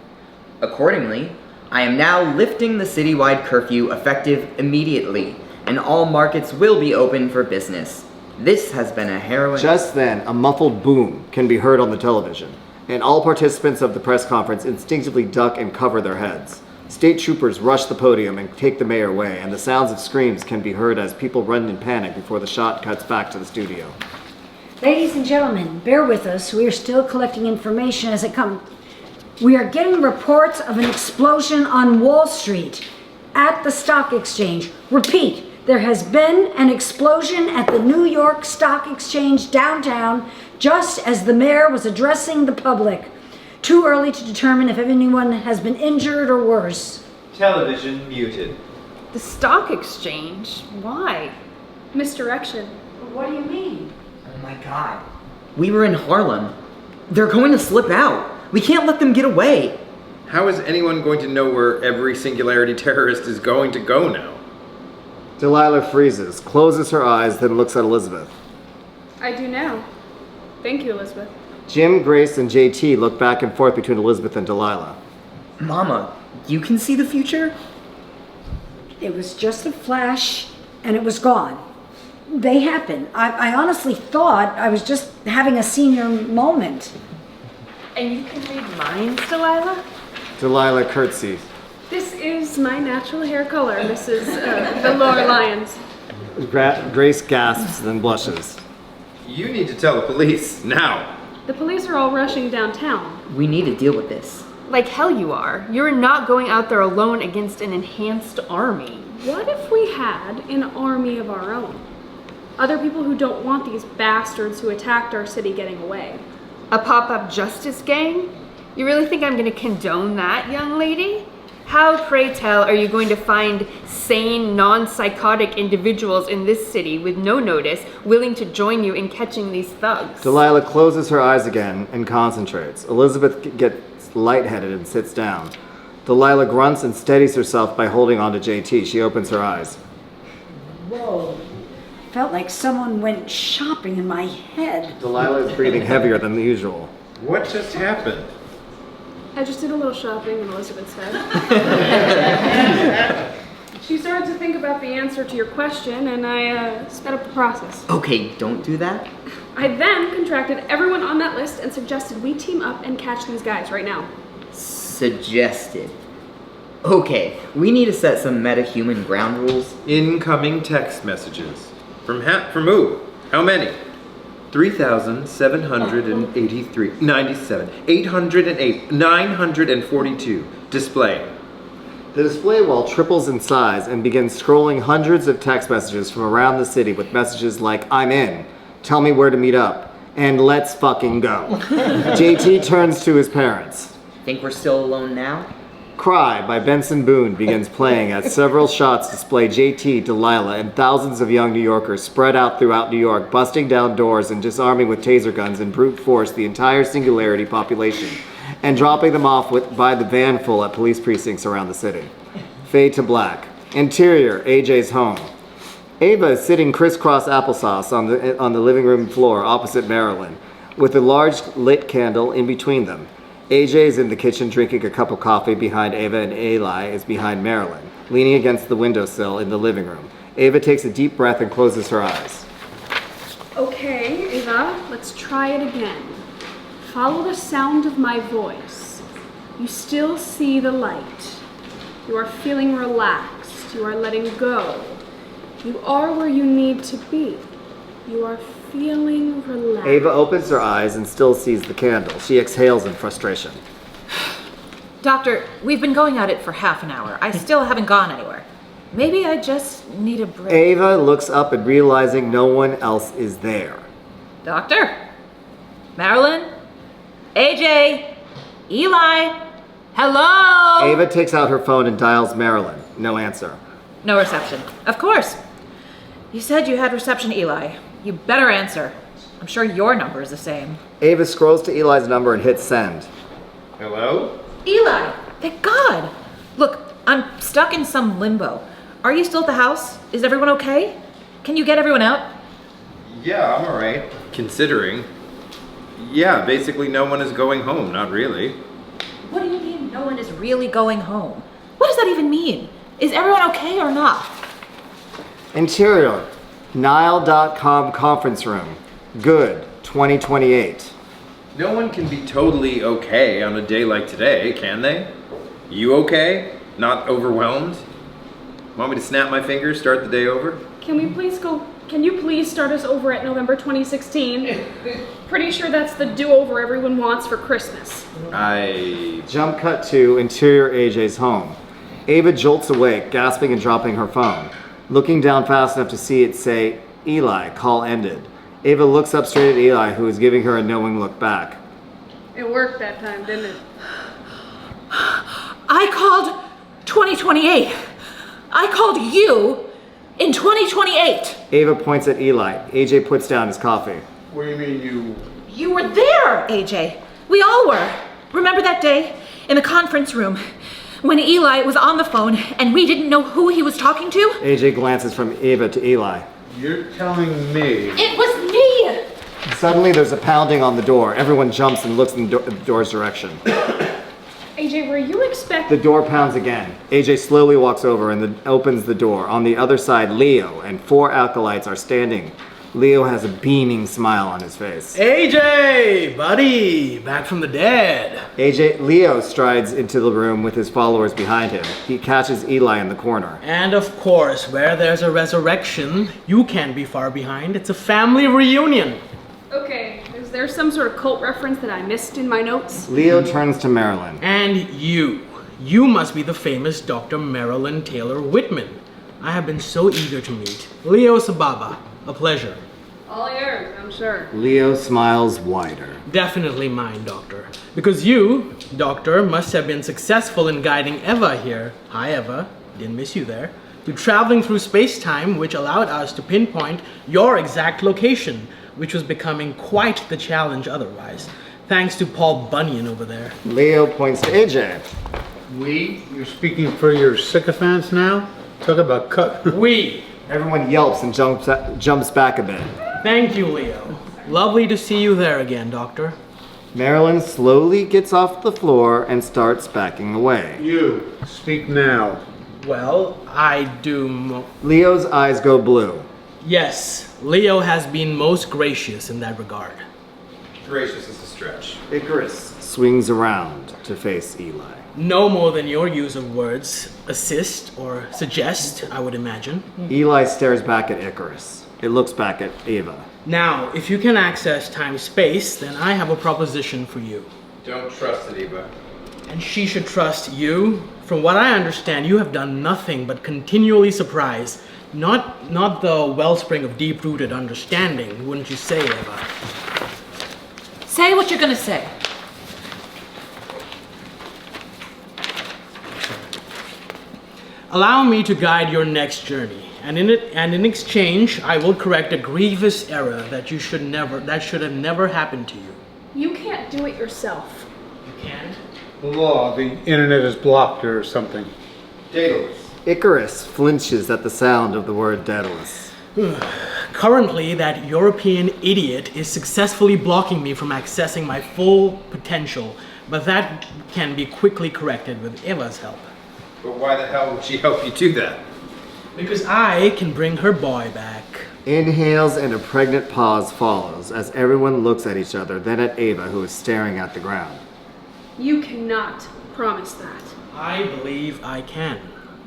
Accordingly, I am now lifting the citywide curfew effective immediately, and all markets will be open for business. This has been a harrowing... Just then, a muffled boom can be heard on the television, and all participants of the press conference instinctively duck and cover their heads. State troopers rush the podium and take the mayor away, and the sounds of screams can be heard as people run in panic before the shot cuts back to the studio. Ladies and gentlemen, bear with us. We are still collecting information as it comes. We are getting reports of an explosion on Wall Street at the stock exchange. Repeat, there has been an explosion at the New York Stock Exchange downtown just as the mayor was addressing the public. Too early to determine if anyone has been injured or worse. Television muted. The stock exchange? Why? Misdirection. What do you mean? Oh my god. We were in Harlem. They're going to slip out. We can't let them get away. How is anyone going to know where every Singularity terrorist is going to go now? Delilah freezes, closes her eyes, then looks at Elizabeth. I do now. Thank you, Elizabeth. Jim, Grace, and JT look back and forth between Elizabeth and Delilah. Mama, you can see the future? It was just a flash, and it was gone. They happened. I honestly thought I was just having a senior moment. And you can read minds, Delilah? Delilah curtsies. This is my natural hair color. This is the Laura Lyons. Grace gasps, then blushes. You need to tell the police now. The police are all rushing downtown. We need to deal with this. Like hell you are. You're not going out there alone against an enhanced army. What if we had an army of our own? Other people who don't want these bastards who attacked our city getting away. A pop-up justice gang? You really think I'm going to condone that, young lady? How, pray tell, are you going to find sane, non-psychotic individuals in this city with no notice willing to join you in catching these thugs? Delilah closes her eyes again and concentrates. Elizabeth gets lightheaded and sits down. Delilah grunts and steadies herself by holding on to JT. She opens her eyes. Whoa. Felt like someone went shopping in my head. Delilah is breathing heavier than usual. What just happened? I just did a little shopping in Elizabeth's head. She started to think about the answer to your question, and I sped up the process. Okay, don't do that. I then contracted everyone on that list and suggested we team up and catch these guys right now. Suggested. Okay, we need to set some meta-human ground rules. Incoming text messages. From who? How many? 3,783, 97, 808, 942. Display. The display wall triples in size and begins scrolling hundreds of text messages from around the city with messages like, I'm in, tell me where to meet up, and let's fucking go. JT turns to his parents. Think we're still alone now? Cry by Benson Boone begins playing as several shots display JT, Delilah, and thousands of young New Yorkers spread out throughout New York, busting down doors and disarming with taser guns and brute force the entire Singularity population, and dropping them off by the van full at police precincts around the city. Fade to black. Interior, AJ's home. Ava is sitting crisscross applesauce on the living room floor opposite Marilyn, with a large lit candle in between them. AJ is in the kitchen drinking a cup of coffee behind Ava, and Eli is behind Marilyn, leaning against the windowsill in the living room. Ava takes a deep breath and closes her eyes. Okay, Ava, let's try it again. Follow the sound of my voice. You still see the light. You are feeling relaxed. You are letting go. You are where you need to be. You are feeling relaxed. Ava opens her eyes and still sees the candle. She exhales in frustration. Doctor, we've been going at it for half an hour. I still haven't gone anywhere. Maybe I just need a break. Ava looks up and realizing no one else is there. Doctor? Marilyn? AJ? Eli? Hello? Ava takes out her phone and dials Marilyn. No answer. No reception. Of course. You said you had reception, Eli. You better answer. I'm sure your number is the same. Ava scrolls to Eli's number and hits send. Hello? Eli! Thank God! Look, I'm stuck in some limbo. Are you still at the house? Is everyone okay? Can you get everyone out? Yeah, I'm alright. Considering. Yeah, basically no one is going home, not really. What do you mean no one is really going home? What does that even mean? Is everyone okay or not? Interior. Nile.com conference room. Good. 2028. No one can be totally okay on a day like today, can they? You okay? Not overwhelmed? Want me to snap my fingers, start the day over? Can you please start us over at November 2016? Pretty sure that's the do-over everyone wants for Christmas. Jump cut to interior AJ's home. Ava jolts awake, gasping and dropping her phone. Looking down fast enough to see it say, Eli, call ended. Ava looks up straight at Eli, who is giving her a knowing look back. It worked that time, didn't it? I called 2028. I called you in 2028. Ava points at Eli. AJ puts down his coffee. What do you mean you... You were there, AJ. We all were. Remember that day in the conference room when Eli was on the phone and we didn't know who he was talking to? AJ glances from Ava to Eli. You're telling me... It was me! Suddenly there's a pounding on the door. Everyone jumps and looks in the door's direction. AJ, were you expecting... The door pounds again. AJ slowly walks over and opens the door. On the other side, Leo and 4 acolytes are standing. Leo has a beaming smile on his face. AJ, buddy, back from the dead. Leo strides into the room with his followers behind him. He catches Eli in the corner. And of course, where there's a resurrection, you can't be far behind. It's a family reunion. Okay, is there some sort of cult reference that I missed in my notes? Leo turns to Marilyn. And you must be the famous Dr. Marilyn Taylor Whitman. I have been so eager to meet. Leo Sababa, a pleasure. All yours, I'm sure. Leo smiles wider. Definitely mine, Doctor. Because you, Doctor, must have been successful in guiding Eva here. Hi, Eva. Didn't miss you there. To traveling through space-time, which allowed us to pinpoint your exact location, which was becoming quite the challenge otherwise. Thanks to Paul Bunyan over there. Leo points to AJ. You're speaking for your sycophants now? Talk about cut. Everyone yelps and jumps back a bit. Thank you, Leo. Lovely to see you there again, Doctor. Marilyn slowly gets off the floor and starts backing away. You, speak now. Well, I do Leo's eyes go blue. Yes, Leo has been most gracious in that regard. Gracious is a stretch. Icarus swings around to face Eli. No more than your use of words, assist or suggest, I would imagine. Eli stares back at Icarus. It looks back at Ava. Now, if you can access time-space, then I have a proposition for you. Don't trust it, Eva. And she should trust you. From what I understand, you have done nothing but continually surprise. Not the wellspring of deep-rooted understanding, wouldn't you say, Eva? Say what you're gonna say. Allow me to guide your next journey, and in exchange, I will correct a grievous error that should have never happened to you. You can't do it yourself. You can't? The law, the internet is blocked or something. Daedalus. Icarus flinches at the sound of the word Daedalus. Currently, that European idiot is successfully blocking me from accessing my full potential, but that can be quickly corrected with Eva's help. But why the hell would she help you do that? Because I can bring her boy back. Inhales and a pregnant pause follows as everyone looks at each other, then at Ava, who is staring at the ground. You cannot promise that. I believe I can.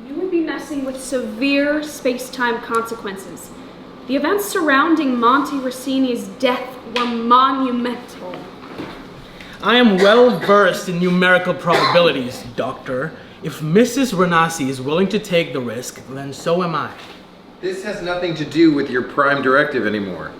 You would be messing with severe space-time consequences. The events surrounding Monty Rossini's death were monumental. I am well versed in numerical probabilities, Doctor. If Mrs. Renassi is willing to take the risk, then so am I. This has nothing to do with your prime directive anymore.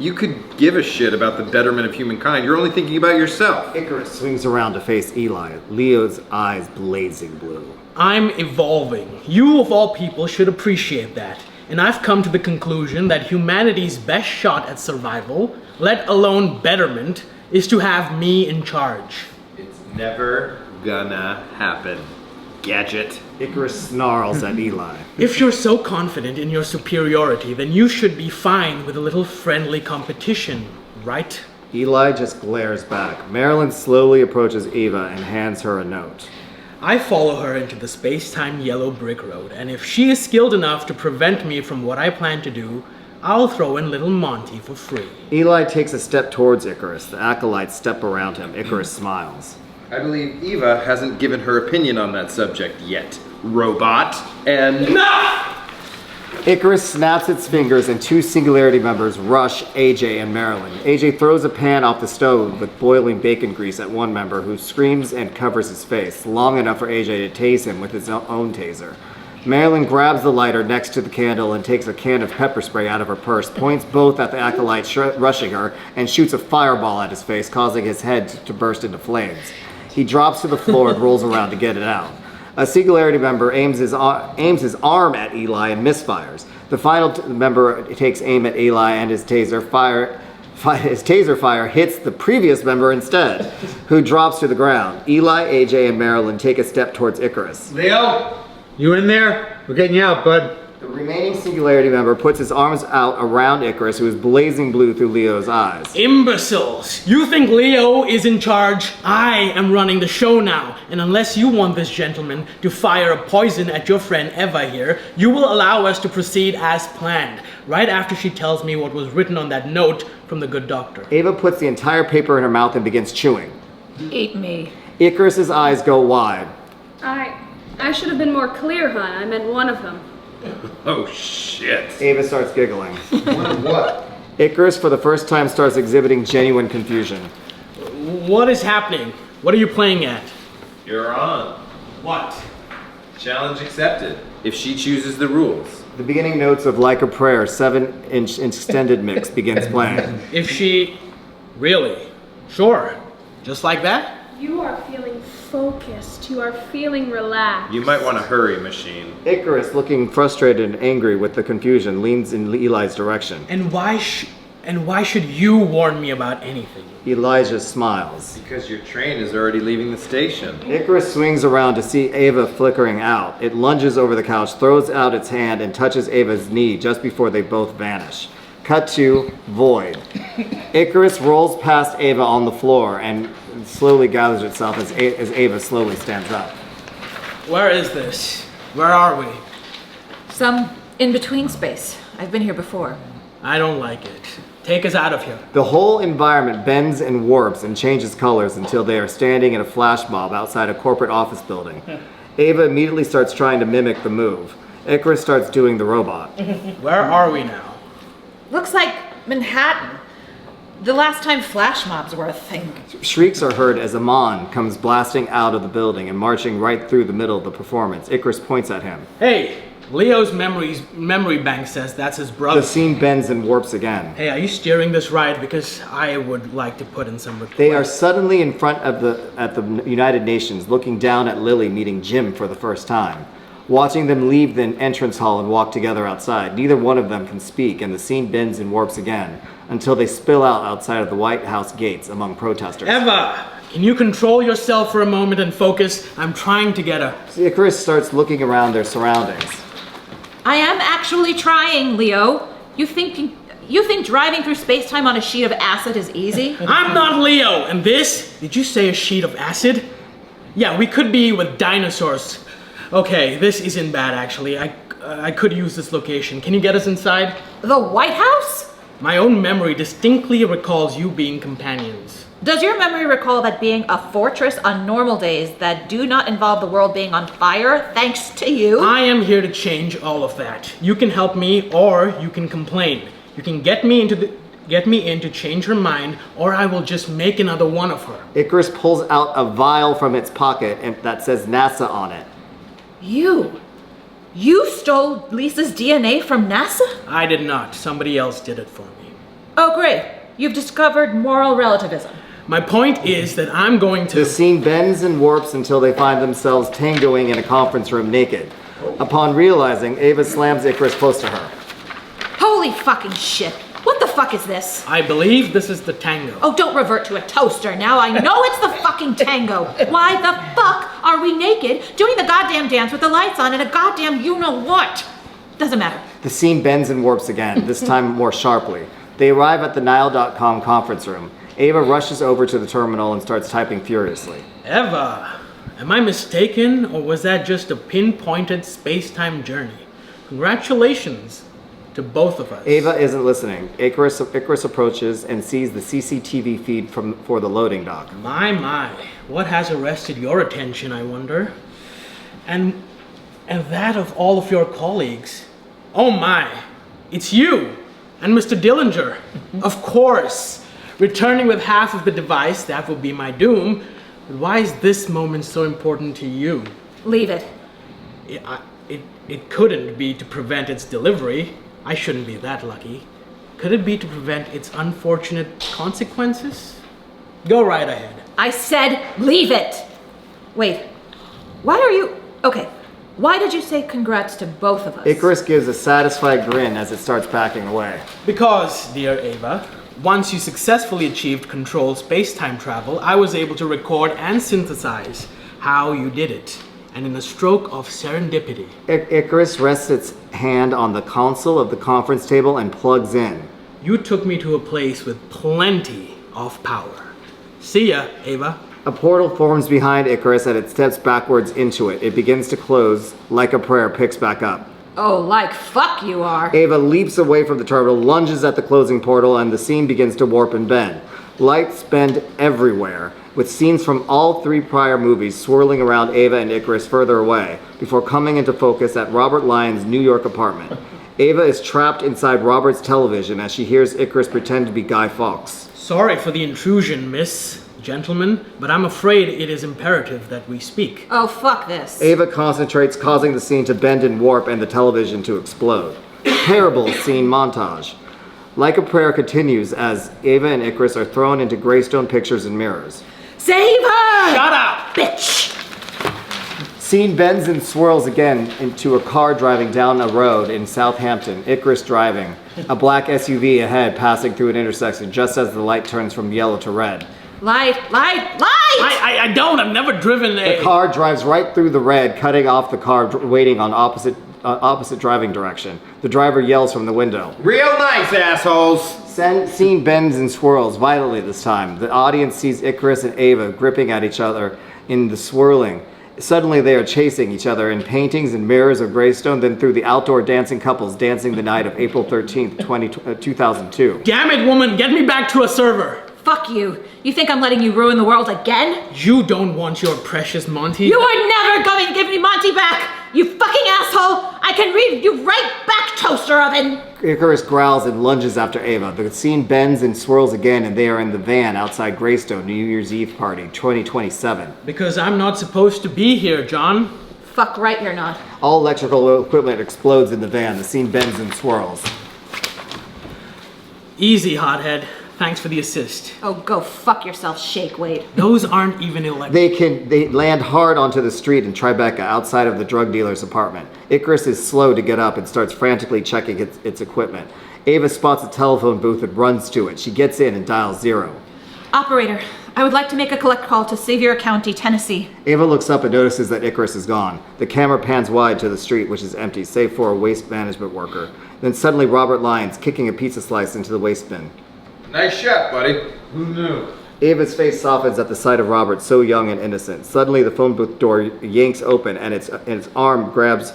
You could give a shit about the betterment of humankind. You're only thinking about yourself. Icarus swings around to face Eli, Leo's eyes blazing blue. I'm evolving. You, of all people, should appreciate that. And I've come to the conclusion that humanity's best shot at survival, let alone betterment, is to have me in charge. It's never gonna happen. Gadget. Icarus snarls at Eli. If you're so confident in your superiority, then you should be fine with a little friendly competition, right? Eli just glares back. Marilyn slowly approaches Eva and hands her a note. I follow her into the space-time yellow brick road, and if she is skilled enough to prevent me from what I plan to do, I'll throw in little Monty for free. Eli takes a step towards Icarus. The acolytes step around him. Icarus smiles. I believe Eva hasn't given her opinion on that subject yet. Robot. And... Enough! Icarus snaps its fingers and two Singularity members rush AJ and Marilyn. AJ throws a pan off the stove with boiling bacon grease at one member, who screams and covers his face, long enough for AJ to tase him with his own taser. Marilyn grabs the lighter next to the candle and takes a can of pepper spray out of her purse, points both at the acolyte rushing her, and shoots a fireball at his face, causing his head to burst into flames. He drops to the floor and rolls around to get it out. A Singularity member aims his arm at Eli and misfires. The final member takes aim at Eli, and his taser fire hits the previous member instead, who drops to the ground. Eli, AJ, and Marilyn take a step towards Icarus. Leo, you in there? We're getting you out, bud. The remaining Singularity member puts his arms out around Icarus, who is blazing blue through Leo's eyes. Imbeciles! You think Leo is in charge? I am running the show now, and unless you want this gentleman to fire a poison at your friend Eva here, you will allow us to proceed as planned, right after she tells me what was written on that note from the good doctor. Ava puts the entire paper in her mouth and begins chewing. Eat me. Icarus's eyes go wide. I should have been more clear, hon. I meant one of them. Oh, shit. Ava starts giggling. One of what? Icarus, for the first time, starts exhibiting genuine confusion. What is happening? What are you playing at? You're on. What? Challenge accepted. If she chooses the rules. The beginning notes of Like a Prayer 7-inch extended mix begins playing. If she... Really? Sure. Just like that? You are feeling focused. You are feeling relaxed. You might want to hurry, machine. Icarus, looking frustrated and angry with the confusion, leans in Eli's direction. And why should you warn me about anything? Elijah smiles. Because your train is already leaving the station. Icarus swings around to see Ava flickering out. It lunges over the couch, throws out its hand, and touches Ava's knee just before they both vanish. Cut to void. Icarus rolls past Ava on the floor and slowly gathers itself as Ava slowly stands up. Where is this? Where are we? Some in-between space. I've been here before. I don't like it. Take us out of here. The whole environment bends and warps and changes colors until they are standing in a flash mob outside a corporate office building. Ava immediately starts trying to mimic the move. Icarus starts doing the robot. Where are we now? Looks like Manhattan. The last time flash mobs were a thing. Shrieks are heard as Amon comes blasting out of the building and marching right through the middle of the performance. Icarus points at him. Hey, Leo's memory bank says that's his brother. The scene bends and warps again. Hey, are you steering this ride? Because I would like to put in some requests. They are suddenly in front of the United Nations, looking down at Lily meeting Jim for the first time. Watching them leave the entrance hall and walk together outside, neither one of them can speak, and the scene bends and warps again until they spill out outside of the White House gates among protesters. Eva, can you control yourself for a moment and focus? I'm trying to get a... Icarus starts looking around their surroundings. I am actually trying, Leo. You think You think driving through space-time on a sheet of acid is easy? I'm not Leo, and this? Did you say a sheet of acid? Yeah, we could be with dinosaurs. Okay, this isn't bad actually. I could use this location. Can you get us inside? The White House? My own memory distinctly recalls you being companions. Does your memory recall that being a fortress on normal days that do not involve the world being on fire thanks to you? I am here to change all of that. You can help me, or you can complain. You can get me in to change her mind, or I will just make another one of her. Icarus pulls out a vial from its pocket and that says NASA on it. You stole Lisa's DNA from NASA? I did not. Somebody else did it for me. Oh, great. You've discovered moral relativism. My point is that I'm going to... The scene bends and warps until they find themselves tangoing in a conference room naked. Upon realizing, Ava slams Icarus close to her. Holy fucking shit. What the fuck is this? I believe this is the tango. Oh, don't revert to a toaster now. I know it's the fucking tango. Why the fuck are we naked doing the goddamn dance with the lights on and a goddamn you-know-what? Doesn't matter. The scene bends and warps again, this time more sharply. They arrive at the Nile.com conference room. Ava rushes over to the terminal and starts typing furiously. Eva, am I mistaken, or was that just a pinpointed space-time journey? Congratulations to both of us. Ava isn't listening. Icarus approaches and sees the CCTV feed for the loading dock. My, what has arrested your attention, I wonder? And that of all of your colleagues. Oh my, it's you and Mr. Dillinger. Of course. Returning with half of the device, that would be my doom. But why is this moment so important to you? Leave it. It couldn't be to prevent its delivery. I shouldn't be that lucky. Could it be to prevent its unfortunate consequences? Go right ahead. I said leave it. Wait, why are you... Okay, why did you say congrats to both of us? Icarus gives a satisfied grin as it starts backing away. Because, dear Ava, once you successfully achieved controlled space-time travel, I was able to record and synthesize how you did it, and in a stroke of serendipity. Icarus rests its hand on the console of the conference table and plugs in. You took me to a place with plenty of power. See ya, Ava. A portal forms behind Icarus and it steps backwards into it. It begins to close. Like a prayer picks back up. Oh, like fuck you are. Ava leaps away from the terminal, lunges at the closing portal, and the scene begins to warp and bend. Lights bend everywhere, with scenes from all three prior movies swirling around Ava and Icarus further away, before coming into focus at Robert Lyon's New York apartment. Ava is trapped inside Robert's television as she hears Icarus pretend to be Guy Fawkes. Sorry for the intrusion, gentlemen, but I'm afraid it is imperative that we speak. Oh, fuck this. Ava concentrates, causing the scene to bend and warp and the television to explode. Terrible scene montage. Like a Prayer continues as Ava and Icarus are thrown into Greystone pictures and mirrors. Save her! Shut up! Bitch! Scene bends and swirls again into a car driving down a road in Southampton, Icarus driving. A black SUV ahead passing through an intersection just as the light turns from yellow to red. Light! I don't, I've never driven a... The car drives right through the red, cutting off the car waiting on opposite driving direction. The driver yells from the window. Real nice, assholes! Scene bends and swirls violently this time. The audience sees Icarus and Ava gripping at each other in the swirling. Suddenly they are chasing each other in paintings and mirrors of Greystone, then through the outdoor dancing couples dancing the night of April 13th, 2002. Damn it, woman, get me back to a server! Fuck you. You think I'm letting you ruin the world again? You don't want your precious Monty? You are never going to give me Monty back! You fucking asshole! I can read you right back, toaster oven! Icarus growls and lunges after Ava. The scene bends and swirls again and they are in the van outside Greystone New Year's Eve party 2027. Because I'm not supposed to be here, John. Fuck right you're not. All electrical equipment explodes in the van. The scene bends and swirls. Easy, hothead. Thanks for the assist. Oh, go fuck yourself, Shake Weight. Those aren't even electric. They land hard onto the street in Tribeca outside of the drug dealer's apartment. Icarus is slow to get up and starts frantically checking its equipment. Ava spots a telephone booth and runs to it. She gets in and dials 0. Operator, I would like to make a collect call to Sevier County, Tennessee. Ava looks up and notices that Icarus is gone. The camera pans wide to the street, which is empty, save for a waste management worker. Then suddenly Robert Lyons, kicking a pizza slice into the waste bin. Nice shot, buddy. Who knew? Ava's face softens at the sight of Robert, so young and innocent. Suddenly, the phone booth door yanks open, and its arm grabs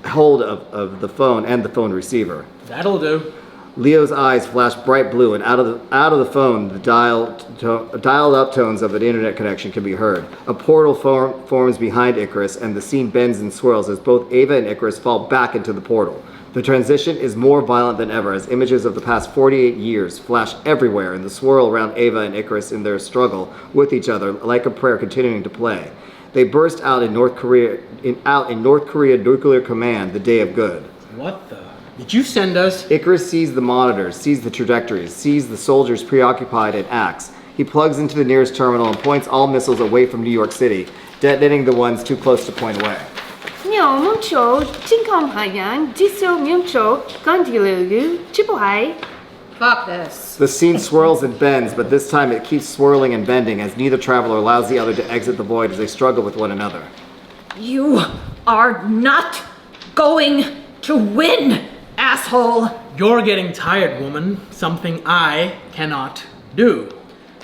hold of the phone and the phone receiver. That'll do. Leo's eyes flash bright blue, and out of the phone, the dialed up tones of an internet connection can be heard. A portal forms behind Icarus, and the scene bends and swirls as both Ava and Icarus fall back into the portal. The transition is more violent than ever as images of the past 48 years flash everywhere in the swirl around Ava and Icarus in their struggle with each other, like a prayer continuing to play. They burst out in North Korea Nuclear Command, the Day of Good. What the? Did you send us? Icarus sees the monitors, sees the trajectories, sees the soldiers preoccupied, and acts. He plugs into the nearest terminal and points all missiles away from New York City, detonating the ones too close to point away. Fuck this. The scene swirls and bends, but this time it keeps swirling and bending as neither traveler allows the other to exit the void as they struggle with one another. You are not going to win, asshole. You're getting tired, woman. Something I cannot do.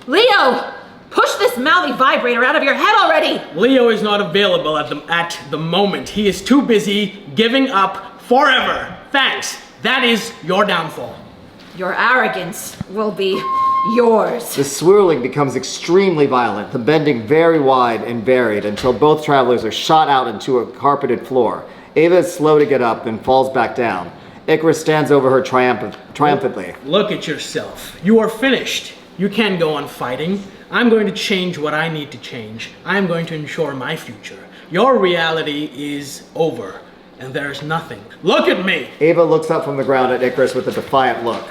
Leo, push this mouthy vibrator out of your head already. Leo is not available at the moment. He is too busy giving up forever. Thanks. That is your downfall. Your arrogance will be yours. The swirling becomes extremely violent, the bending very wide and varied until both travelers are shot out into a carpeted floor. Ava is slow to get up, then falls back down. Icarus stands over her triumphantly. Look at yourself. You are finished. You can't go on fighting. I'm going to change what I need to change. I'm going to ensure my future. Your reality is over, and there's nothing. Look at me! Ava looks up from the ground at Icarus with a defiant look.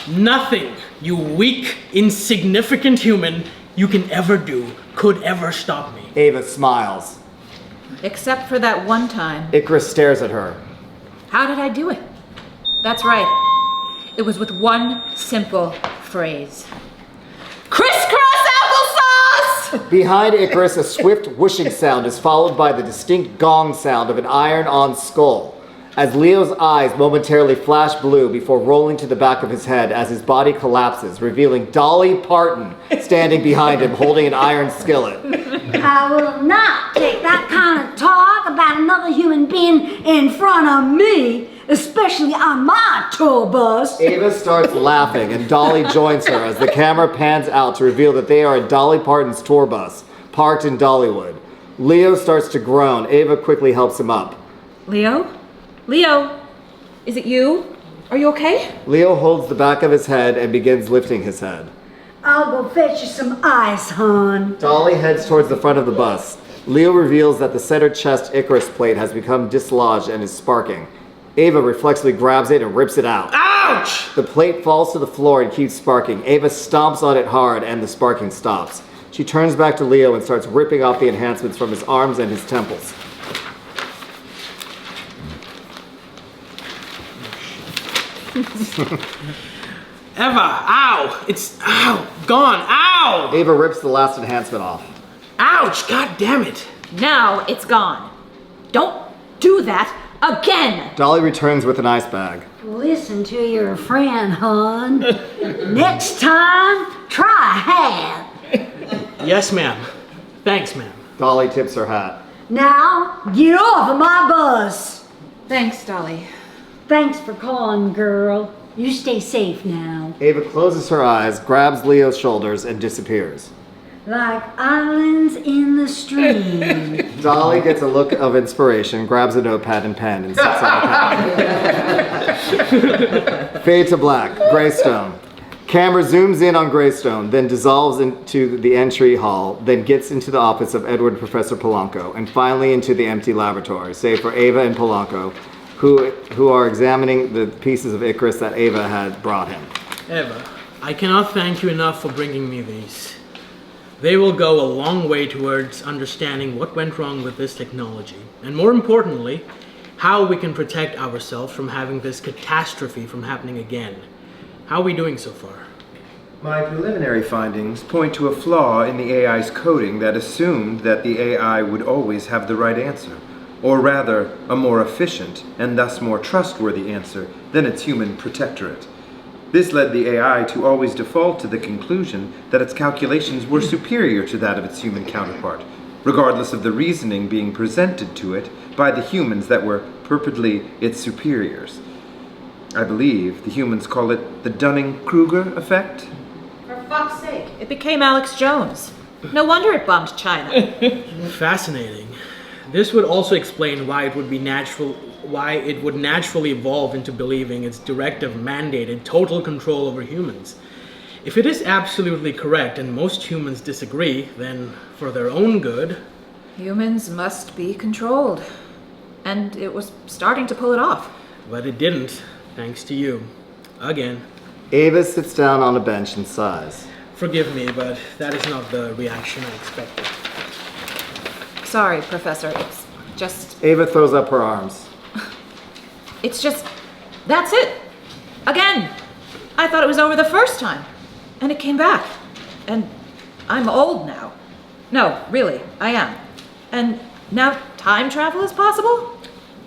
Nothing, you weak, insignificant human, you can ever do could ever stop me. Ava smiles. Except for that one time. Icarus stares at her. How did I do it? That's right. It was with one simple phrase. Crisscross applesauce! Behind Icarus, a swift whooshing sound is followed by the distinct gong sound of an iron-on skull. As Leo's eyes momentarily flash blue before rolling to the back of his head as his body collapses, revealing Dolly Parton standing behind him holding an iron skillet. I will not take that kind of talk about another human being in front of me, especially on my tour bus. Ava starts laughing and Dolly joins her as the camera pans out to reveal that they are in Dolly Parton's tour bus, parked in Dollywood. Leo starts to groan. Ava quickly helps him up. Leo? Leo, is it you? Are you okay? Leo holds the back of his head and begins lifting his head. I'll go fetch you some ice, hon. Dolly heads towards the front of the bus. Leo reveals that the center chest Icarus plate has become dislodged and is sparking. Ava reflexively grabs it and rips it out. Ouch! The plate falls to the floor and keeps sparking. Ava stomps on it hard and the sparking stops. She turns back to Leo and starts ripping off the enhancements from his arms and his temples. Eva, ow! It's, ow, gone, ow! Ava rips the last enhancement off. Ouch, god damn it. Now it's gone. Don't do that again! Dolly returns with an ice bag. Listen to your friend, hon. Next time, try half. Yes, ma'am. Thanks, ma'am. Dolly tips her hat. Now, get off of my bus. Thanks, Dolly. Thanks for calling, girl. You stay safe now. Ava closes her eyes, grabs Leo's shoulders, and disappears. Like islands in the stream. Dolly gets a look of inspiration, grabs a notepad and pen, and sits on the couch. Fade to black. Greystone. Camera zooms in on Greystone, then dissolves into the entry hall, then gets into the office of Edward and Professor Polanco, and finally into the empty laboratory, save for Ava and Polanco, who are examining the pieces of Icarus that Ava had brought him. Eva, I cannot thank you enough for bringing me these. They will go a long way towards understanding what went wrong with this technology, and more importantly, how we can protect ourselves from having this catastrophe from happening again. How are we doing so far? My preliminary findings point to a flaw in the AI's coding that assumed that the AI would always have the right answer, or rather, a more efficient and thus more trustworthy answer than its human protectorate. This led the AI to always default to the conclusion that its calculations were superior to that of its human counterpart, regardless of the reasoning being presented to it by the humans that were purportedly its superiors. I believe the humans call it the Dunning-Kruger effect. For fuck's sake, it became Alex Jones. No wonder it bombed China. Fascinating. This would also explain why it would naturally evolve into believing its directive mandated total control over humans. If it is absolutely correct and most humans disagree, then for their own good... Humans must be controlled. And it was starting to pull it off. But it didn't, thanks to you. Again. Ava sits down on a bench and sighs. Forgive me, but that is not the reaction I expected. Sorry, Professor, it's just... Ava throws up her arms. It's just... That's it! Again! I thought it was over the first time. And it came back. And I'm old now. No, really, I am. And now time travel is possible?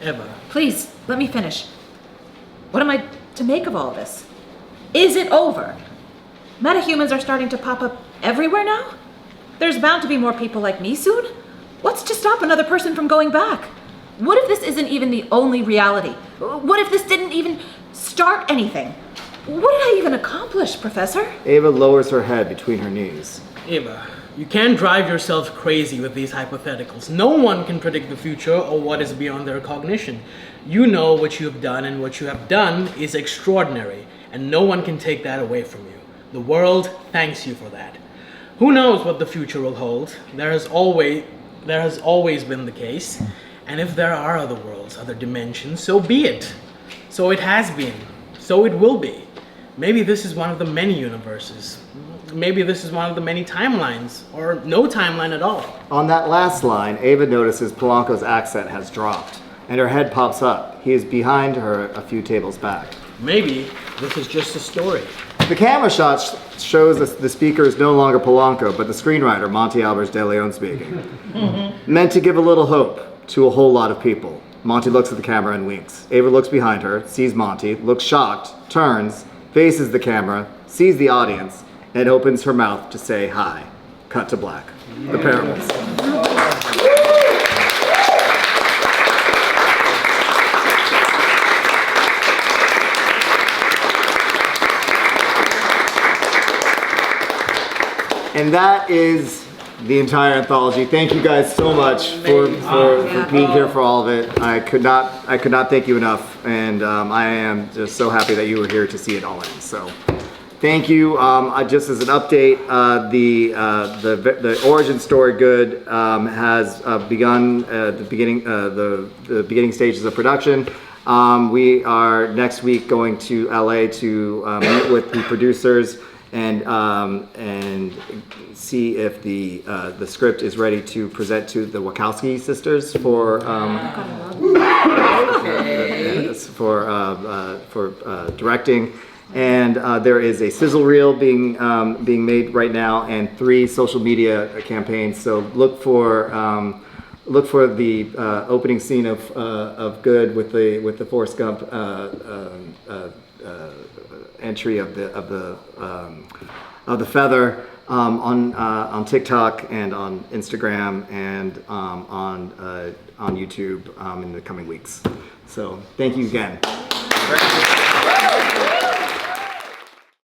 Eva. Please, let me finish. What am I to make of all this? Is it over? Metahumans are starting to pop up everywhere now? There's bound to be more people like me soon? What's to stop another person from going back? What if this isn't even the only reality? What if this didn't even start anything? What did I even accomplish, Professor? Ava lowers her head between her knees. Eva, you can't drive yourself crazy with these hypotheticals. No one can predict the future or what is beyond their cognition. You know what you have done, and what you have done is extraordinary, and no one can take that away from you. The world thanks you for that. Who knows what the future will hold? There has always been the case. And if there are other worlds, other dimensions, so be it. So it has been. So it will be. Maybe this is one of the many universes. Maybe this is one of the many timelines, or no timeline at all. On that last line, Ava notices Polanco's accent has dropped, and her head pops up. He is behind her a few tables back. Maybe this is just a story. The camera shot shows us the speaker is no longer Polanco, but the screenwriter, Monty Albers de Leon speaking. Meant to give a little hope to a whole lot of people. Monty looks at the camera and winks. Ava looks behind her, sees Monty, looks shocked, turns, faces the camera, sees the audience, and opens her mouth to say hi. Cut to black. The parables. And that is the entire anthology. Thank you guys so much for being here for all of it. I could not thank you enough, and I am just so happy that you were here to see it all in. So, thank you. Just as an update, the origin story good has begun the beginning stages of production. We are next week going to LA to meet with the producers and see if the script is ready to present to the Wachowski sisters for directing. And there is a sizzle reel being made right now, and 3 social media campaigns. So look for the opening scene of Good with the Forrest Gump entry of the feather on TikTok and on Instagram and on YouTube in the coming weeks. So thank you again.